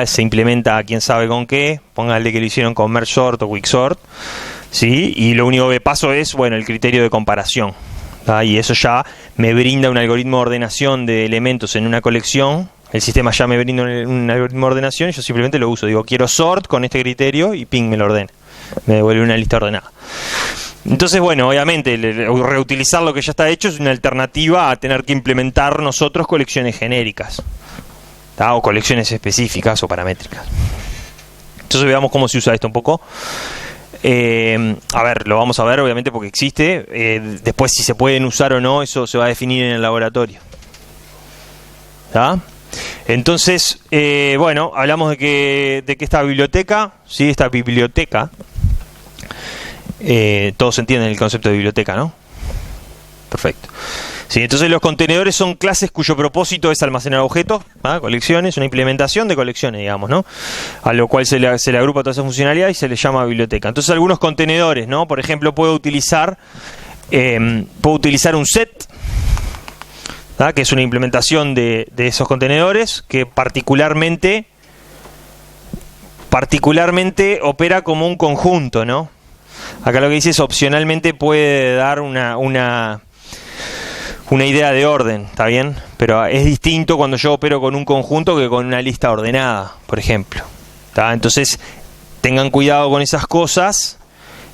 se implementa quién sabe con qué, póngale que lo hicieron con merge sort o quicksort, ¿sí? Y lo único que paso es, bueno, el criterio de comparación, y eso ya me brinda un algoritmo de ordenación de elementos en una colección. El sistema ya me brinda un algoritmo de ordenación y yo simplemente lo uso. Digo, quiero sort con este criterio y ping, me lo ordena. Me devuelve una lista ordenada. Entonces, bueno, obviamente reutilizar lo que ya está hecho es una alternativa a tener que implementar nosotros colecciones genéricas, o colecciones específicas o paramétricas. Entonces veamos cómo se usa esto un poco. A ver, lo vamos a ver obviamente porque existe. Después, si se pueden usar o no, eso se va a definir en el laboratorio. Entonces, bueno, hablamos de que esta biblioteca, ¿sí? Esta biblioteca, todos entienden el concepto de biblioteca, ¿no? Perfecto. Sí, entonces los contenedores son clases cuyo propósito es almacenar objetos, colecciones, una implementación de colecciones, digamos, ¿no? A lo cual se le agrupa toda esa funcionalidad y se le llama biblioteca. Entonces algunos contenedores, ¿no? Por ejemplo, puedo utilizar un set, que es una implementación de esos contenedores que particularmente opera como un conjunto, ¿no? Acá lo que dice es opcionalmente puede dar una idea de orden, ¿está bien? Pero es distinto cuando yo opero con un conjunto que con una lista ordenada, por ejemplo. Entonces, tengan cuidado con esas cosas,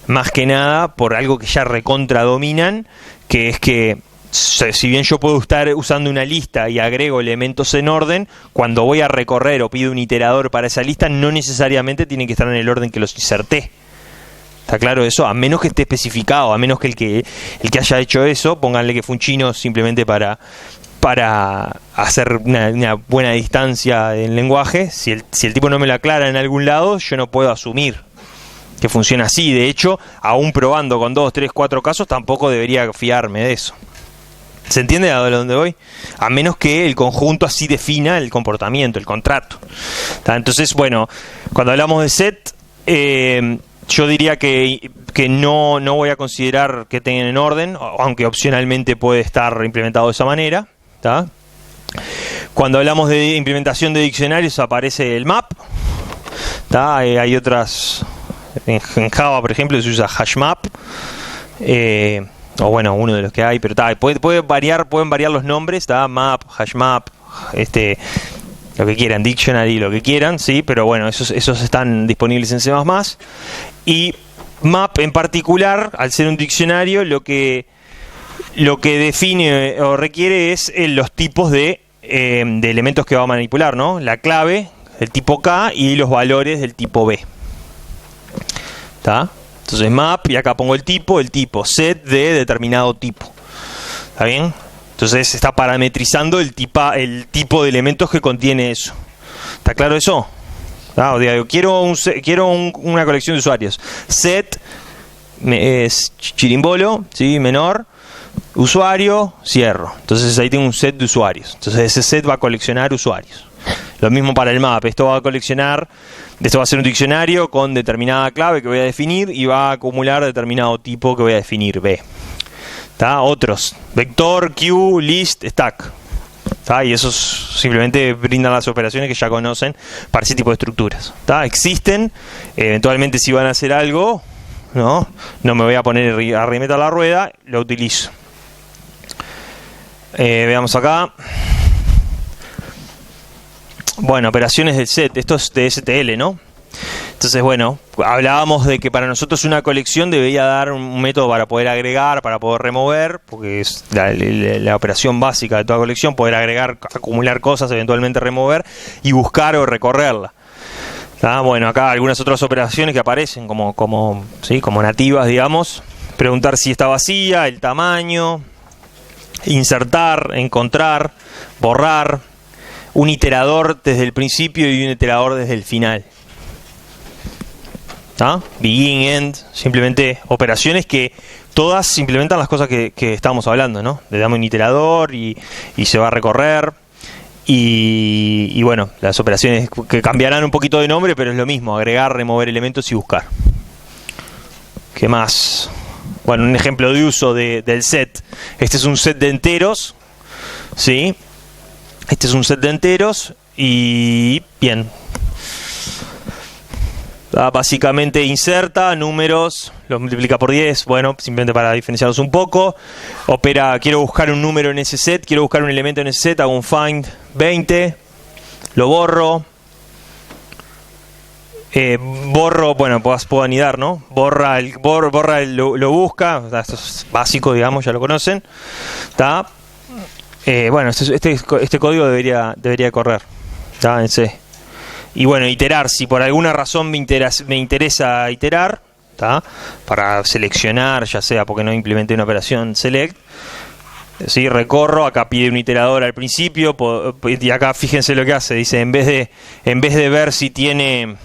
más que nada por algo que ya recontra dominan, que es que si bien yo puedo estar usando una lista y agrego elementos en orden, cuando voy a recorrer o pido un iterador para esa lista, no necesariamente tienen que estar en el orden que los inserté. ¿Está claro eso? A menos que esté especificado, a menos que el que haya hecho eso, pónganle que fue un chino simplemente para hacer una buena distancia en lenguaje. Si el tipo no me lo aclara en algún lado, yo no puedo asumir que funciona así. De hecho, aún probando con 2, 3, 4 casos, tampoco debería fiarme de eso. ¿Se entiende a dónde voy? A menos que el conjunto así defina el comportamiento, el contrato. Entonces, bueno, cuando hablamos de set, yo diría que no voy a considerar que tengan en orden, aunque opcionalmente puede estar implementado de esa manera. Cuando hablamos de implementación de diccionarios aparece el map. Hay otras, en Java por ejemplo se usa hashmap, o bueno, uno de los que hay, pero pueden variar los nombres, map, hashmap, lo que quieran, dictionary, lo que quieran, sí, pero bueno, esos están disponibles en C++. Y map en particular, al ser un diccionario, lo que define o requiere es los tipos de elementos que va a manipular, ¿no? La clave, el tipo K, y los valores del tipo B. ¿Está? Entonces map, y acá pongo el tipo set de determinado tipo. ¿Está bien? Entonces está parametrizando el tipo de elementos que contiene eso. ¿Está claro eso? Quiero una colección de usuarios. Set es chirimbolo, ¿sí? Menor. usuario, cierro. Entonces ahí tengo un set de usuarios. Entonces ese set va a coleccionar usuarios. Lo mismo para el map. Esto va a ser un diccionario con determinada clave que voy a definir y va a acumular determinado tipo que voy a definir, B. ¿Tá? Otros, vector, queue, list, stack. ¿Tá? Y esos simplemente brindan las operaciones que ya conocen para ese tipo de estructuras. ¿Tá? Existen, eventualmente si van a hacer algo, no me voy a poner a reinventar la rueda, lo utilizo. Veamos acá. Bueno, operaciones del set, esto es de STL, ¿no? Entonces, bueno, hablábamos de que para nosotros una colección debería dar un método para poder agregar, para poder remover, porque es la operación básica de toda colección, poder agregar, acumular cosas, eventualmente remover y buscar o recorrerla. Bueno, acá algunas otras operaciones que aparecen como nativas, digamos. Preguntar si está vacía, el tamaño, insertar, encontrar, borrar, un iterador desde el principio y un iterador desde el final. Begin, end, simplemente operaciones que todas implementan las cosas que estamos hablando, ¿no? Le damos un iterador y se va a recorrer. Y bueno, las operaciones que cambiarán un poquito de nombre, pero es lo mismo, agregar, remover elementos y buscar. ¿Qué más? Bueno, un ejemplo de uso del set. Este es un set de enteros, ¿sí? Este es un set de enteros y bien. Básicamente inserta números, los multiplica por 10, bueno, simplemente para diferenciarlos un poco. Opera, quiero buscar un número en ese set, quiero buscar un elemento en ese set, hago un find 20, lo borro. Borro, bueno, puedo anidar, ¿no? Lo busca, esto es básico, digamos, ya lo conocen. ¿Tá? Bueno, este código debería correr, ¿tá? En C. Y bueno, iterar, si por alguna razón me interesa iterar, ¿tá? Para seleccionar, ya sea porque no implementé una operación select, ¿sí? Recorro, acá pide un iterador al principio, y acá fíjense lo que hace, dice, en vez de ver si tiene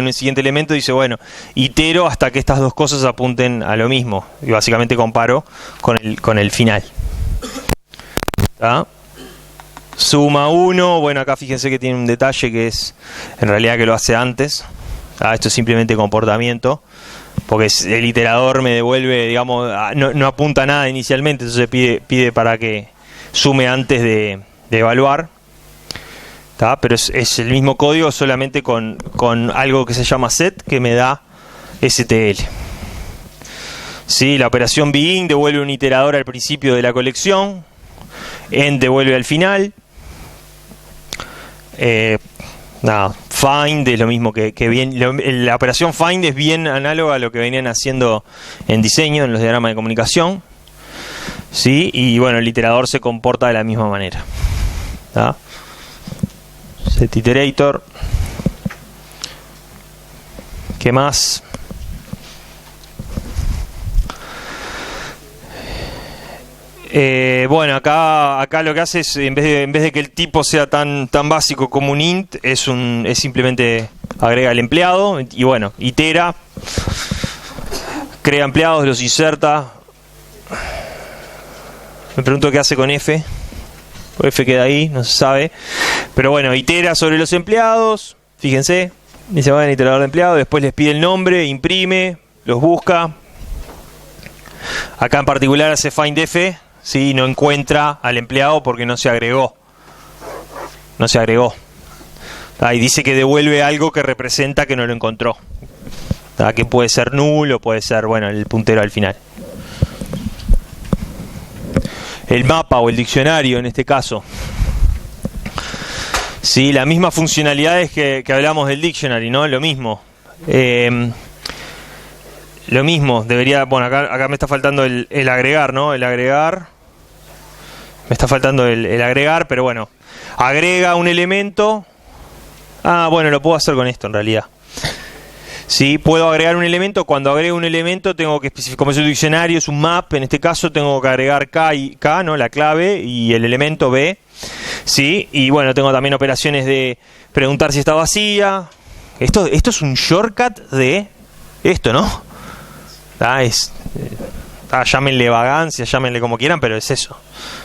un siguiente elemento, dice, bueno, itero hasta que estas dos cosas apunten a lo mismo, y básicamente comparo con el final. ¿Tá? Suma 1, bueno, acá fíjense que tiene un detalle que es en realidad que lo hace antes. Esto es simplemente comportamiento, porque el iterador me devuelve, digamos, no apunta a nada inicialmente, entonces pide para que sume antes de evaluar. ¿Tá? Pero es el mismo código, solamente con algo que se llama set, que me da STL. ¿Sí? La operación begin devuelve un iterador al principio de la colección, end devuelve al final. Find es lo mismo que bien. La operación find es bien análoga a lo que venían haciendo en diseño, en los diagramas de comunicación. ¿Sí? Y bueno, el iterador se comporta de la misma manera. ¿Tá? Set iterator. ¿Qué más? Bueno, acá lo que hace es, en vez de que el tipo sea tan básico como un int, es simplemente agrega el empleado y bueno, itera, crea empleados, los inserta. Me pregunto qué hace con F. F queda ahí, no se sabe. Pero bueno, itera sobre los empleados, fíjense, dice, bueno, iterador de empleado, después les pide el nombre, imprime, los busca. Acá en particular hace find F. ¿Sí? No encuentra al empleado porque no se agregó. Y dice que devuelve algo que representa que no lo encontró. Que puede ser null o puede ser, bueno, el puntero al final. El mapa o el diccionario en este caso. Sí, las mismas funcionalidades que hablamos del dictionary, ¿no? Lo mismo. Lo mismo, debería... Bueno, acá me está faltando el agregar, ¿no? El agregar... Me está faltando el agregar, pero bueno. Agrega un elemento. Bueno, lo puedo hacer con esto en realidad. Sí, puedo agregar un elemento. Cuando agrego un elemento tengo que especificar, como es un diccionario, es un map, en este caso tengo que agregar K, ¿no? La clave y el elemento B. Sí, y bueno, tengo también operaciones de preguntar si está vacía. Esto es un shortcut de esto, ¿no? llámenle vagancia, llámenle como quieran, pero es eso.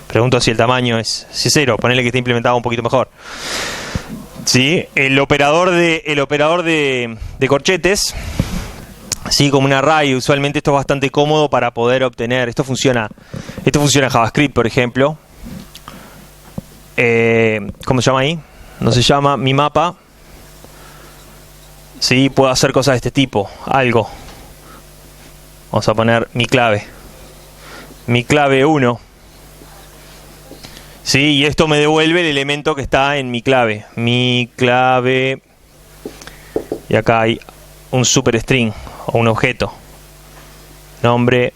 Pregunto si el tamaño es 0, ponele que esté implementado un poquito mejor. ¿Sí? El operador de corchetes, sí, como un array, usualmente esto es bastante cómodo para poder obtener. Esto funciona en JavaScript, por ejemplo. ¿Cómo se llama ahí? No se llama mi mapa. Sí, puedo hacer cosas de este tipo. Algo. Vamos a poner mi clave 1. Sí, y esto me devuelve el elemento que está en mi clave. Mi clave. Y acá hay un superstring o un objeto. Nombre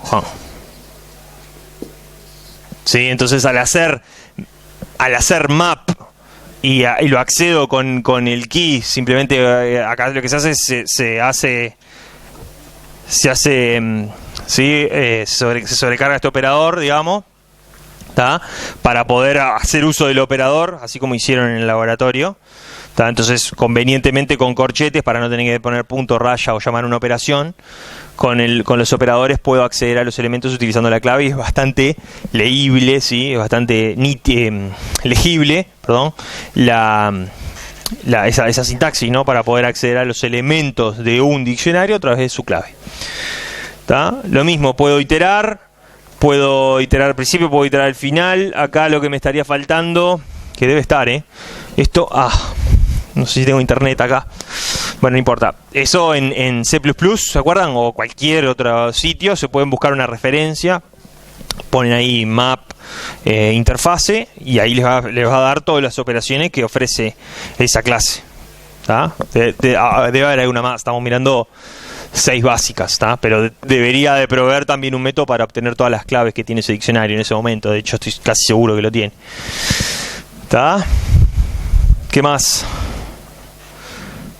Juan. Sí, entonces al hacer map y lo accedo con el key, simplemente acá lo que se hace es se sobrecarga este operador, digamos, ¿tá? Para poder hacer uso del operador, así como hicieron en el laboratorio, ¿tá? Entonces, convenientemente con corchetes, para no tener que poner punto, raya o llamar una operación, con los operadores puedo acceder a los elementos utilizando la clave y es bastante legible, ¿sí? Es bastante legible, perdón, esa sintaxis, ¿no? Para poder acceder a los elementos de un diccionario a través de su clave. ¿Tá? Lo mismo, puedo iterar al principio, puedo iterar al final. Acá lo que me estaría faltando, que debe estar, esto, no sé si tengo internet acá. Bueno, no importa. Eso en C++, ¿se acuerdan? O cualquier otro sitio, se pueden buscar una referencia. Ponen ahí map interfase y ahí les va a dar todas las operaciones que ofrece esa clase. ¿Tá? Debe haber alguna más. Estamos mirando 6 básicas, ¿tá? Pero debería de proveer también un método para obtener todas las claves que tiene ese diccionario en ese momento. De hecho, estoy casi seguro que lo tiene. ¿Tá? ¿Qué más?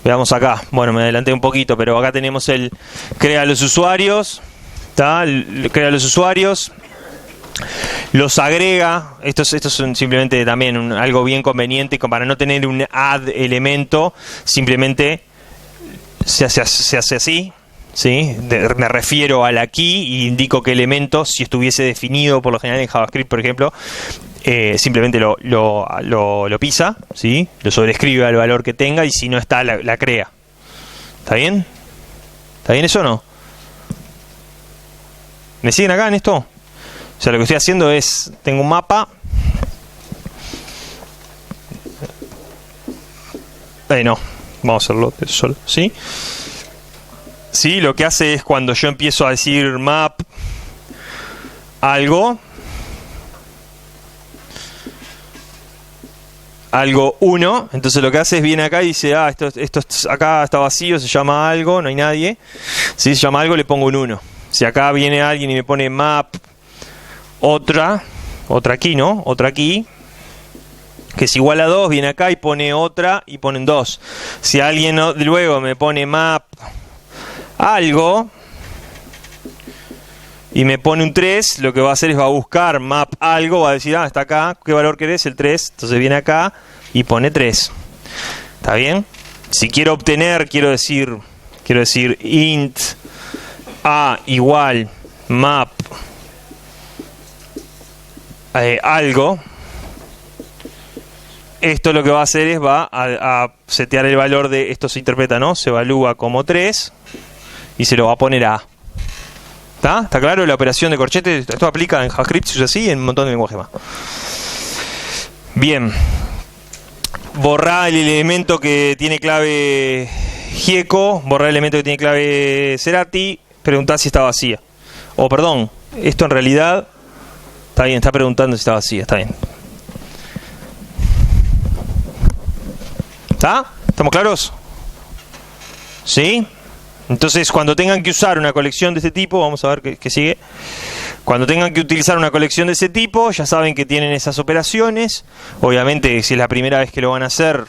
Veamos acá. Bueno, me adelanté un poquito, pero acá tenemos el crea los usuarios. ¿Tá? Crea los usuarios. Los agrega. Estos son simplemente también algo bien conveniente para no tener un add elemento. Simplemente se hace así. ¿Sí? Me refiero a la key y indico qué elemento, si estuviese definido por lo general en JavaScript, por ejemplo, simplemente lo pisa, ¿sí? Lo sobrescribe al valor que tenga y si no está, la crea. ¿Está bien? ¿Está bien eso o no? ¿Me siguen acá en esto? O sea, lo que estoy haciendo es, tengo un mapa. No, vamos a hacerlo solo, ¿sí? Sí, lo que hace es cuando yo empiezo a decir map algo 1, entonces lo que hace es viene acá y dice, esto acá está vacío, se llama algo, no hay nadie. Si se llama algo, le pongo un 1. Si acá viene alguien y me pone map otra key, ¿no? Otra key, que es igual a 2, viene acá y pone otra y ponen 2. Si alguien luego me pone map algo y me pone un 3, lo que va a hacer es va a buscar map algo, va a decir, está acá, ¿qué valor querés? El 3, entonces viene acá y pone 3. ¿Está bien? Si quiero obtener, quiero decir int a igual map algo. Esto lo que va a hacer es va a setear el valor de, esto se interpreta, ¿no? Se evalúa como 3 y se lo va a poner a. ¿Está? ¿Está claro la operación de corchete? Esto aplica en JavaScript, se usa así y en un montón de lenguajes más. Bien. Borrar el elemento que tiene clave Gieco, borrar el elemento que tiene clave Cerati, preguntar si está vacía. O perdón, esto en realidad está bien, está preguntando si está vacía, está bien. ¿Está? ¿Estamos claros? ¿Sí? Entonces, cuando tengan que usar una colección de este tipo, vamos a ver qué sigue. Cuando tengan que utilizar una colección de ese tipo, ya saben que tienen esas operaciones. Obviamente, si es la primera vez que lo van a hacer,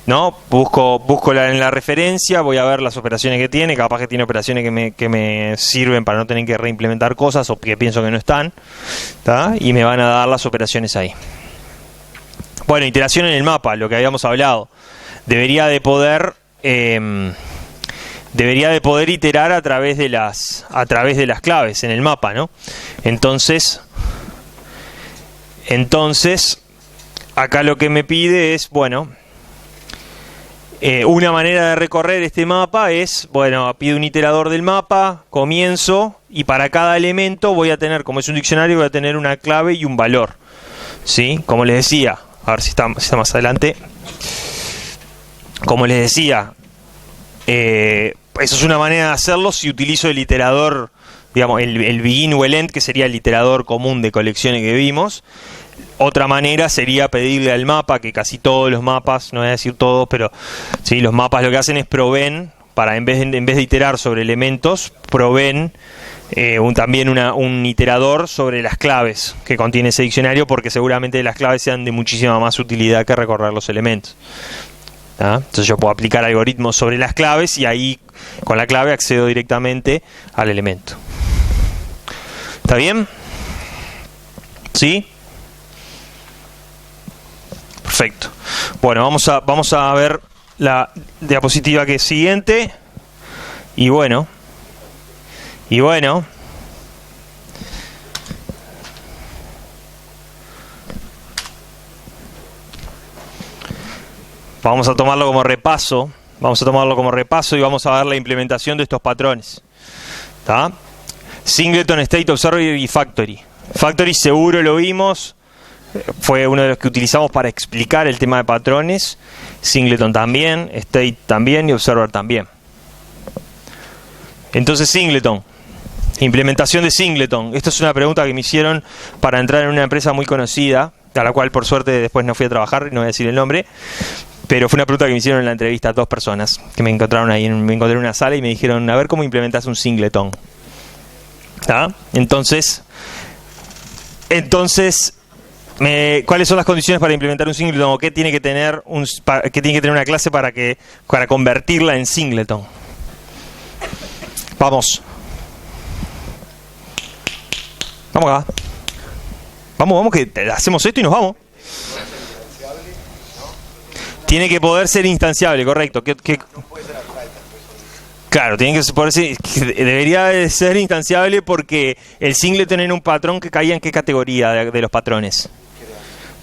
¿no? Busco en la referencia, voy a ver las operaciones que tiene. Capaz que tiene operaciones que me sirven para no tener que reimplementar cosas o que pienso que no están. ¿Tá? Y me van a dar las operaciones ahí. Bueno, iteración en el mapa, lo que habíamos hablado. Debería de poder debería de poder iterar a través de las claves en el mapa, ¿no? Entonces acá lo que me pide es, bueno, una manera de recorrer este mapa es, bueno, pido un iterador del mapa, comienzo, y para cada elemento voy a tener, como es un diccionario, voy a tener una clave y un valor, ¿sí? Como les decía, a ver si está más adelante. Como les decía, eso es una manera de hacerlo si utilizo el iterador, digamos, el begin o el end, que sería el iterador común de colecciones que vimos. Otra manera sería pedirle al mapa, que casi todos los mapas, no voy a decir todos, pero sí, los mapas lo que hacen es proveen, para en vez de iterar sobre elementos, proveen también un iterador sobre las claves que contiene ese diccionario, porque seguramente las claves sean de muchísima más utilidad que recorrer los elementos. Entonces yo puedo aplicar algoritmos sobre las claves y ahí con la clave accedo directamente al elemento. ¿Está bien? ¿Sí? Perfecto. Bueno, vamos a ver la diapositiva que es siguiente. Y bueno. Vamos a tomarlo como repaso. Y vamos a ver la implementación de estos patrones. ¿Está? Singleton, State, Observer y Factory. Factory seguro lo vimos. Fue uno de los que utilizamos para explicar el tema de patrones. Singleton también, State también y Observer también. Entonces Singleton. Implementación de Singleton. Esto es una pregunta que me hicieron para entrar en una empresa muy conocida, a la cual por suerte después no fui a trabajar, no voy a decir el nombre. Pero fue una pregunta que me hicieron en la entrevista a dos personas que me encontraron ahí. Me encontré en una sala y me dijeron, a ver cómo implementas un singleton. Entonces ¿cuáles son las condiciones para implementar un singleton? ¿O qué tiene que tener una clase para convertirla en singleton? Vamos acá. Vamos que hacemos esto y nos vamos. Tiene que poder ser instanciable, correcto. Claro, tiene que poder ser, debería de ser instanciable porque el singleton era un patrón que caía en qué categoría de los patrones.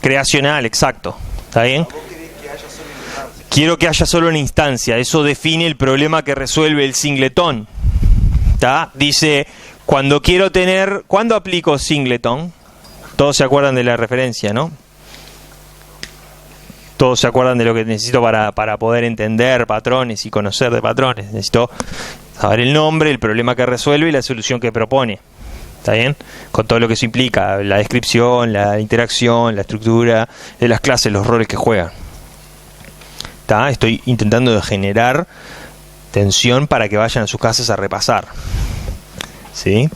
Creacional, exacto. ¿Está bien? Quiero que haya solo una instancia. Eso define el problema que resuelve el singleton. ¿Está? Dice, cuando aplico singleton, todos se acuerdan de la referencia, ¿no? Todos se acuerdan de lo que necesito para poder entender patrones y conocer de patrones. Necesito saber el nombre, el problema que resuelve y la solución que propone. ¿Está bien? Con todo lo que eso implica, la descripción, la interacción, la estructura de las clases, los roles que juegan. ¿Está? Estoy intentando generar tensión para que vayan a sus casas a repasar. ¿Sí?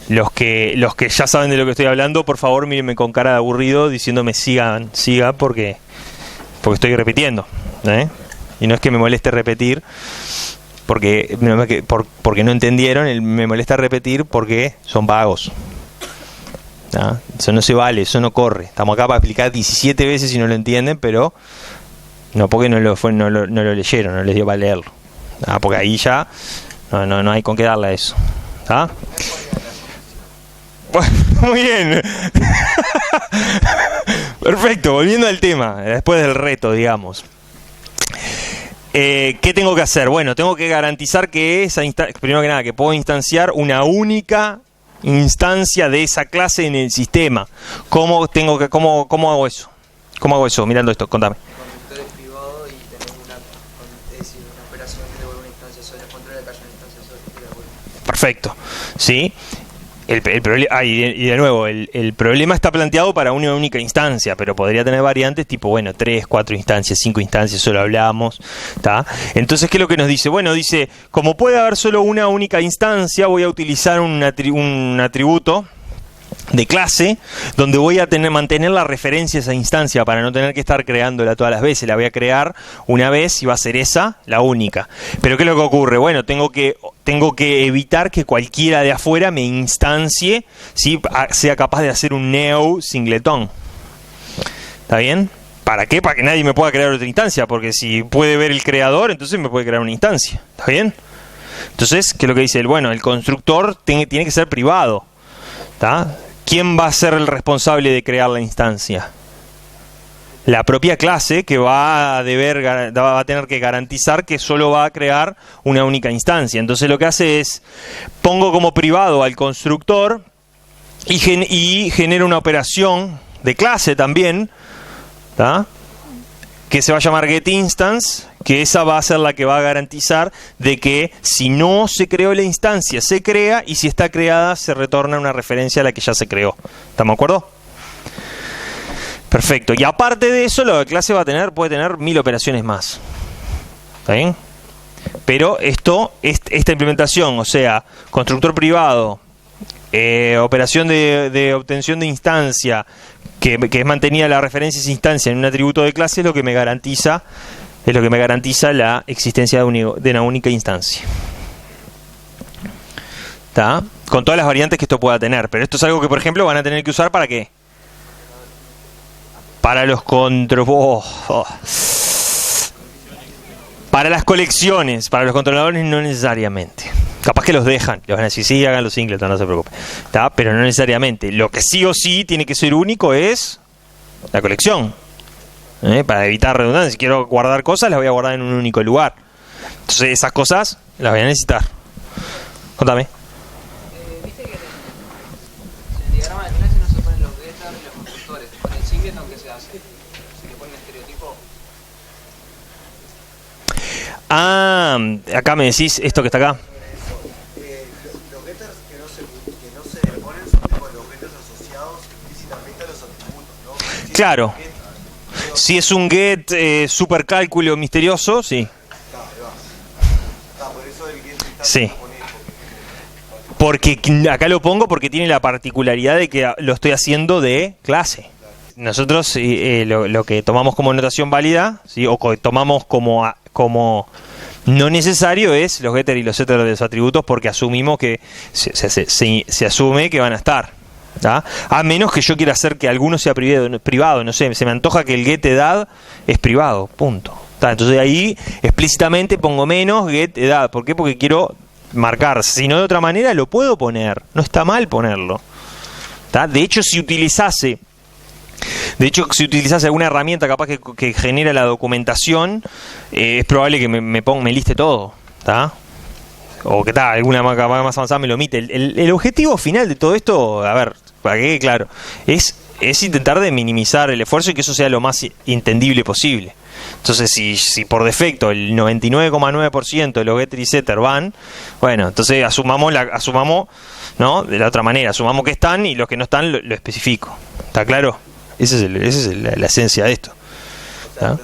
Los que ya saben de lo que estoy hablando, por favor mírenme con cara de aburrido diciéndome siga porque estoy repitiendo, y no es que me moleste repetir porque no entendieron, me molesta repetir porque son vagos. Eso no se vale, eso no corre. Estamos acá para explicar 17 veces si no lo entienden, pero no porque no lo leyeron, no les dio para leerlo. Porque ahí ya no hay con qué darle a eso. Bueno, muy bien. Perfecto, volviendo al tema, después del reto, digamos. ¿Qué tengo que hacer? Bueno, tengo que garantizar que primero que nada, que puedo instanciar una única instancia de esa clase en el sistema. ¿Cómo hago eso? ¿Cómo hago eso? Mirando esto, contame. Constructor es privado y tenemos una operación que devuelve una instancia sola, controla que haya una instancia sola y la devuelve. Perfecto, ¿sí? Y de nuevo, el problema está planteado para una única instancia, pero podría tener variantes tipo, 3, 4 instancias, 5 instancias, solo hablamos, ¿está? Entonces, ¿qué es lo que nos dice? Bueno, dice, como puede haber solo una única instancia, voy a utilizar un atributo de clase donde voy a mantener la referencia a esa instancia para no tener que estar creándola todas las veces. La voy a crear una vez y va a ser esa la única. Pero ¿qué es lo que ocurre? Bueno, tengo que evitar que cualquiera de afuera me instancie, ¿sí? Sea capaz de hacer un neo singleton. ¿Está bien? ¿Para qué? Para que nadie me pueda crear otra instancia, porque si puede ver el creador, entonces me puede crear una instancia. ¿Está bien? Entonces, ¿qué es lo que dice él? Bueno, el constructor tiene que ser privado. ¿Tá? ¿Quién va a ser el responsable de crear la instancia? La propia clase, que va a tener que garantizar que solo va a crear una única instancia. Entonces lo que hace es, pongo como privado al constructor y genero una operación de clase también, ¿tá? Que se va a llamar getInstance, que esa va a ser la que va a garantizar de que si no se creó la instancia, se crea, y si está creada, se retorna una referencia a la que ya se creó. ¿Estamos de acuerdo? Perfecto. Y aparte de eso, la clase puede tener 1000 operaciones más. ¿Está bien? Pero esta implementación, o sea, constructor privado, operación de obtención de instancia, que es mantenida la referencia a esa instancia en un atributo de clase, es lo que me garantiza la existencia de una única instancia. ¿Está? Con todas las variantes que esto pueda tener. Pero esto es algo que, por ejemplo, van a tener que usar ¿para qué? Para los para las colecciones, para los controladores no necesariamente. Capaz que los dejan, les van a decir, sí, hagan los singletons, no se preocupen. ¿Está? Pero no necesariamente. Lo que sí o sí tiene que ser único es la colección. Para evitar redundancia, si quiero guardar cosas, las voy a guardar en un único lugar. Entonces esas cosas las voy a necesitar. Contame. Viste que en el diagrama de clase no se ponen los getters y los constructores. Con el singleton, ¿qué se hace? ¿Se le pone un estereotipo? Ah, acá me decís esto que está acá. Los getters que no se ponen son tipo los getters asociados explícitamente a los atributos, ¿no? Claro. Si es un get supercálculo misterioso, sí. Por eso el get está Sí. Porque acá lo pongo porque tiene la particularidad de que lo estoy haciendo de clase. Nosotros lo que tomamos como notación válida, ¿sí? O que tomamos como no necesario es los getters y los setters de los atributos, porque asumimos que se asume que van a estar. ¿Tá? A menos que yo quiera hacer que alguno sea privado, no sé, se me antoja que el getEdad es privado, punto. ¿Tá? Entonces ahí explícitamente pongo menos getEdad. ¿Por qué? Porque quiero marcar. Si no, de otra manera lo puedo poner, no está mal ponerlo. ¿Tá? De hecho, si utilizase alguna herramienta capaz que genera la documentación, es probable que me liste todo. ¿Tá? O que tal, alguna más avanzada me lo omite. El objetivo final de todo esto, a ver, para que quede claro, es intentar de minimizar el esfuerzo y que eso sea lo más entendible posible. Entonces, si por defecto el 99,9% de los getter y setter van, bueno, entonces asumamos, ¿no? De la otra manera, asumamos que están y los que no están lo especifico. ¿Está claro? Esa es la esencia de esto. ¿Está?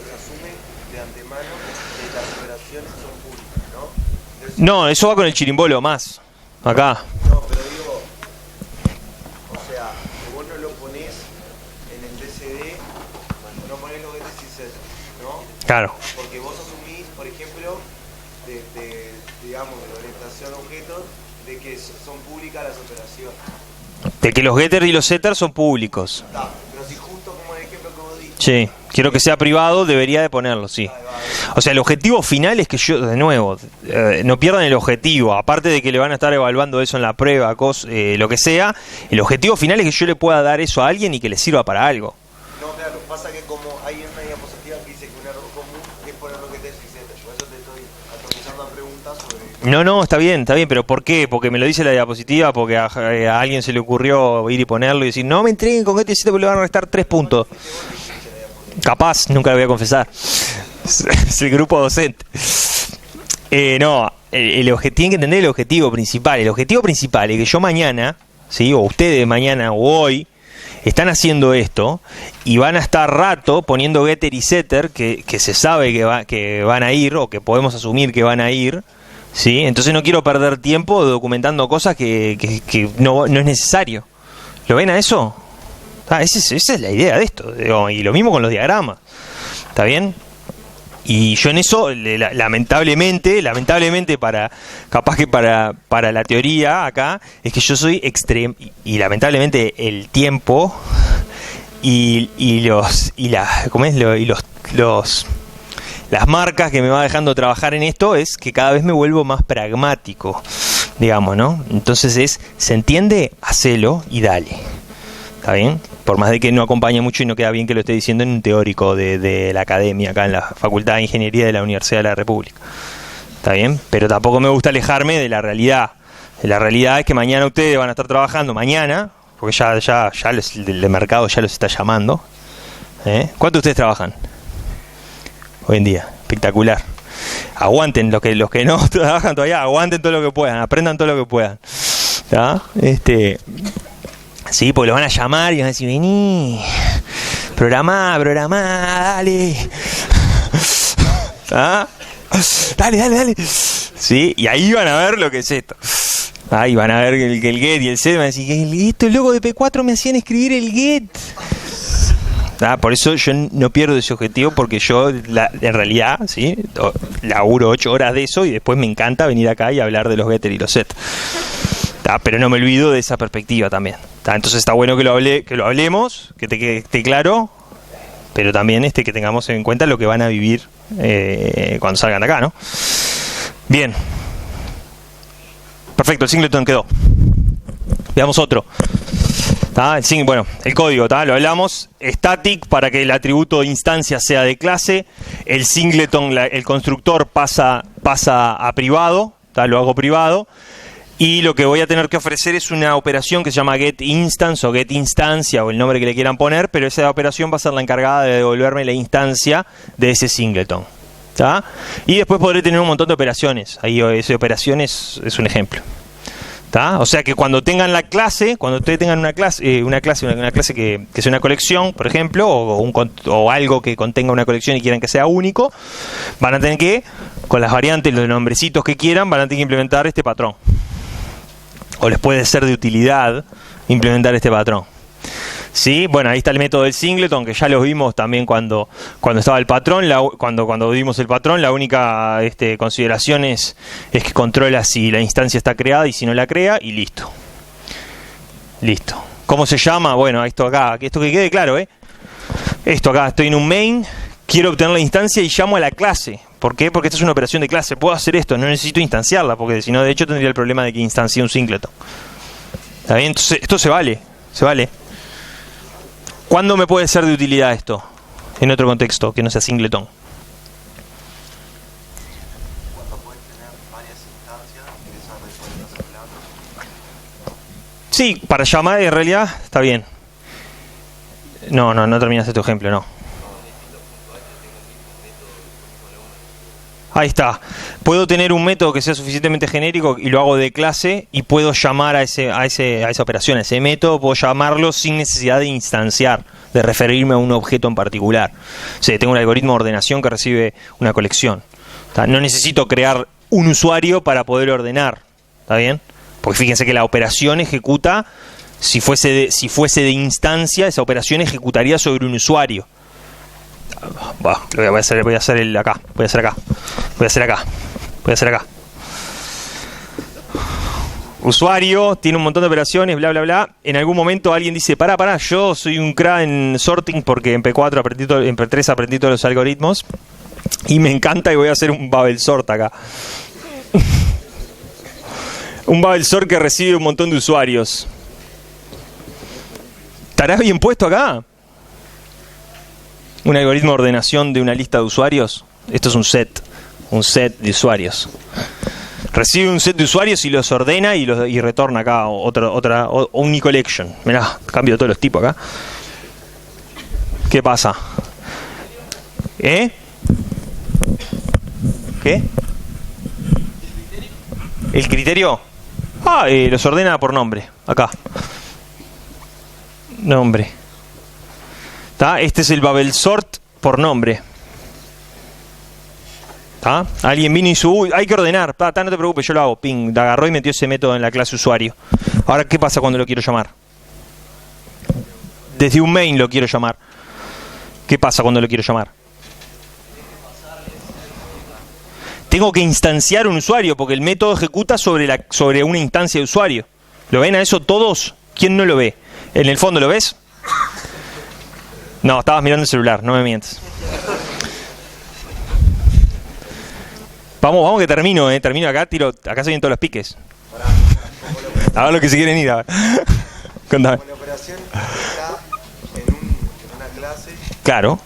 No, eso va con el chirimbolo más. Acá. No, pero digo, o sea, que vos no lo ponés en el DCD, no ponés los getters y setters, ¿no? Claro. Porque vos asumís, por ejemplo, digamos, de orientación a objetos, de que son públicas las operaciones. De que los getters y los setters son públicos. Pero si justo como el ejemplo que vos diste. Sí, quiero que sea privado, debería de ponerlo, sí. O sea, el objetivo final es que yo, de nuevo, no pierdan el objetivo. Aparte de que le van a estar evaluando eso en la prueba, lo que sea, el objetivo final es que yo le pueda dar eso a alguien y que le sirva para algo. No, claro, pasa que como hay una diapositiva que dice que un error común es poner los getters y setters. Por eso te estoy atomizando a preguntas sobre... No, está bien, pero ¿por qué? Porque me lo dice la diapositiva, porque a alguien se le ocurrió ir y ponerlo y decir, no me entreguen con getter y setter porque le van a restar 3 puntos. Capaz, nunca lo voy a confesar. Es el grupo docente. No, tienen que entender el objetivo principal. El objetivo principal es que yo mañana, ¿sí? O ustedes mañana o hoy, están haciendo esto y van a estar rato poniendo getter y setter que se sabe que van a ir, o que podemos asumir que van a ir, ¿sí? Entonces no quiero perder tiempo documentando cosas que no es necesario. ¿Lo ven a eso? Esa es la idea de esto. Y lo mismo con los diagramas. ¿Está bien? Y yo en eso, lamentablemente capaz que para la teoría acá, es que yo soy extremo, y lamentablemente el tiempo las marcas que me va dejando trabajar en esto es que cada vez me vuelvo más pragmático, digamos, ¿no? Entonces ¿se entiende? Hacelo y dale. ¿Está bien? Por más de que no acompañe mucho y no queda bien que lo esté diciendo en un teórico de la academia, acá en la Facultad de Ingeniería de la Universidad de la República. ¿Está bien? Pero tampoco me gusta alejarme de la realidad. La realidad es que mañana ustedes van a estar trabajando, mañana, porque ya el mercado ya los está llamando. ¿Cuántos de ustedes trabajan hoy en día? Espectacular. Aguanten, los que no trabajan todavía, aguanten todo lo que puedan, aprendan todo lo que puedan. ¿Está? Sí, porque los van a llamar y van a decir, vení, programá, dale. ¿Ah? Dale. Sí, y ahí van a ver lo que es esto. Ahí van a ver el get y el set, van a decir, estos locos de P4 me hacían escribir el get. Por eso yo no pierdo ese objetivo, porque yo en realidad sí laburo 8 horas de eso y después me encanta venir acá y hablar de los getter y los set. Pero no me olvido de esa perspectiva también. Entonces está bueno que lo hablemos, que te esté claro, pero también que tengamos en cuenta lo que van a vivir cuando salgan de acá, ¿no? Bien. Perfecto, el singleton quedó. Veamos otro. El código, lo hablamos. Static para que el atributo de instancia sea de clase. El singleton, el constructor pasa a privado, lo hago privado. Y lo que voy a tener que ofrecer es una operación que se llama getInstance o getInstancia o el nombre que le quieran poner, pero esa operación va a ser la encargada de devolverme la instancia de ese singleton. Y después podré tener un montón de operaciones. Ahí esa operación es un ejemplo. O sea que cuando tengan la clase, cuando ustedes tengan una clase que sea una colección, por ejemplo, o algo que contenga una colección y quieran que sea único, van a tener que, con las variantes, los nombrecitos que quieran, van a tener que implementar este patrón. O les puede ser de utilidad implementar este patrón. ¿Sí? Bueno, ahí está el método del singleton, que ya lo vimos también cuando estaba el patrón. Cuando vimos el patrón, la única consideración es que controla si la instancia está creada y si no la crea, y listo. Listo. ¿Cómo se llama? Bueno, esto que quede claro, Esto acá, estoy en un main, quiero obtener la instancia y llamo a la clase. ¿Por qué? Porque esta es una operación de clase. Puedo hacer esto, no necesito instanciarla, porque si no, de hecho, tendría el problema de que instancie un singleton. ¿Está bien? Entonces, esto se vale. ¿Cuándo me puede ser de utilidad esto? En otro contexto, que no sea singleton. Cuando puedes tener varias instancias de esa red que estás hablando. Sí, para llamar en realidad está bien. No terminaste tu ejemplo, no. Ahí está. Puedo tener un método que sea suficientemente genérico y lo hago de clase y puedo llamar a esa operación, a ese método, puedo llamarlo sin necesidad de instanciar, de referirme a un objeto en particular. O sea, tengo un algoritmo de ordenación que recibe una colección. No necesito crear un usuario para poder ordenar. ¿Está bien? Porque fíjense que la operación ejecuta, si fuese de instancia, esa operación ejecutaría sobre un usuario. Voy a hacer acá. Usuario, tiene un montón de operaciones, bla, bla, bla. En algún momento alguien dice, pará, yo soy un crack en sorting porque en P4 en P3 aprendí todos los algoritmos y me encanta y voy a hacer un Babel sort acá. Un Babel sort que recibe un montón de usuarios. ¿Estará bien puesto acá? Un algoritmo de ordenación de una lista de usuarios. Esto es un set de usuarios. Recibe un set de usuarios y los ordena y retorna acá otra unicollection. Mirá, cambio todos los tipos acá. ¿Qué pasa? ¿Qué? ¿El criterio? Los ordena por nombre. Acá. Nombre. Este es el Babel sort por nombre. Alguien vino y dijo, hay que ordenar. No te preocupes, yo lo hago. Ping, agarró y metió ese método en la clase usuario. Ahora, ¿qué pasa cuando lo quiero llamar? Desde un main lo quiero llamar. ¿Qué pasa cuando lo quiero llamar? Tengo que instanciar un usuario porque el método ejecuta sobre una instancia de usuario. ¿Lo ven a eso todos? ¿Quién no lo ve? ¿En el fondo lo ves? No, estabas mirando el celular, no me mientes. Vamos que termino acá, acá se vienen todos los piques. A ver lo que se quieren ir. A ver. Contame. Como la operación está en una clase. Claro,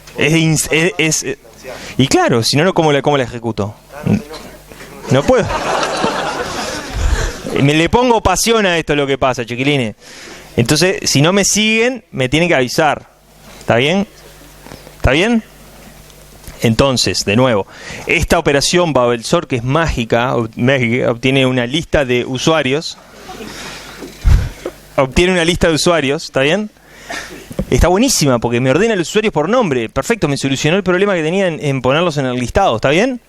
y claro, si no, ¿cómo la ejecuto? No puedo. Me le pongo pasión a esto, es lo que pasa, chiquilines. Entonces, si no me siguen, me tienen que avisar. ¿Está bien? ¿Está bien? Entonces, de nuevo, esta operación Babel-Sort, que es mágica, obtiene una lista de usuarios. Obtiene una lista de usuarios, ¿está bien? Está buenísima porque me ordena los usuarios por nombre. Perfecto, me solucionó el problema que tenía en ponerlos en el listado, ¿está bien?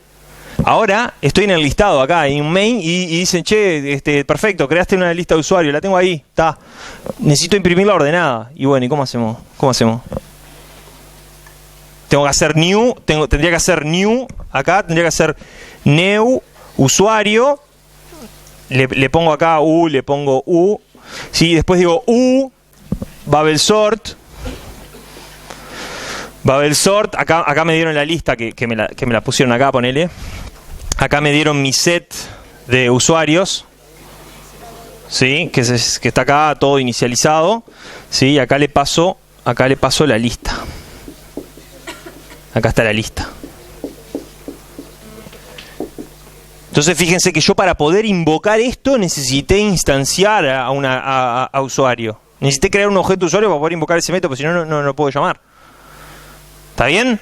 Ahora estoy en el listado acá, en un main, y dicen, che, perfecto, creaste una lista de usuarios, la tengo ahí, está. Necesito imprimirla ordenada. Y bueno, ¿y cómo hacemos? Tengo que hacer new, tendría que hacer new, acá tendría que hacer new, usuario, le pongo acá U, le pongo U, sí, después digo U, Babel-Sort, acá me dieron la lista que me la pusieron acá, ponele. Acá me dieron mi set de usuarios, sí, que está acá todo inicializado, sí, acá le paso la lista. Acá está la lista. Entonces fíjense que yo para poder invocar esto necesité instanciar a usuario. Necesité crear un objeto de usuario para poder invocar ese método, porque si no, no puedo llamar. ¿Está bien?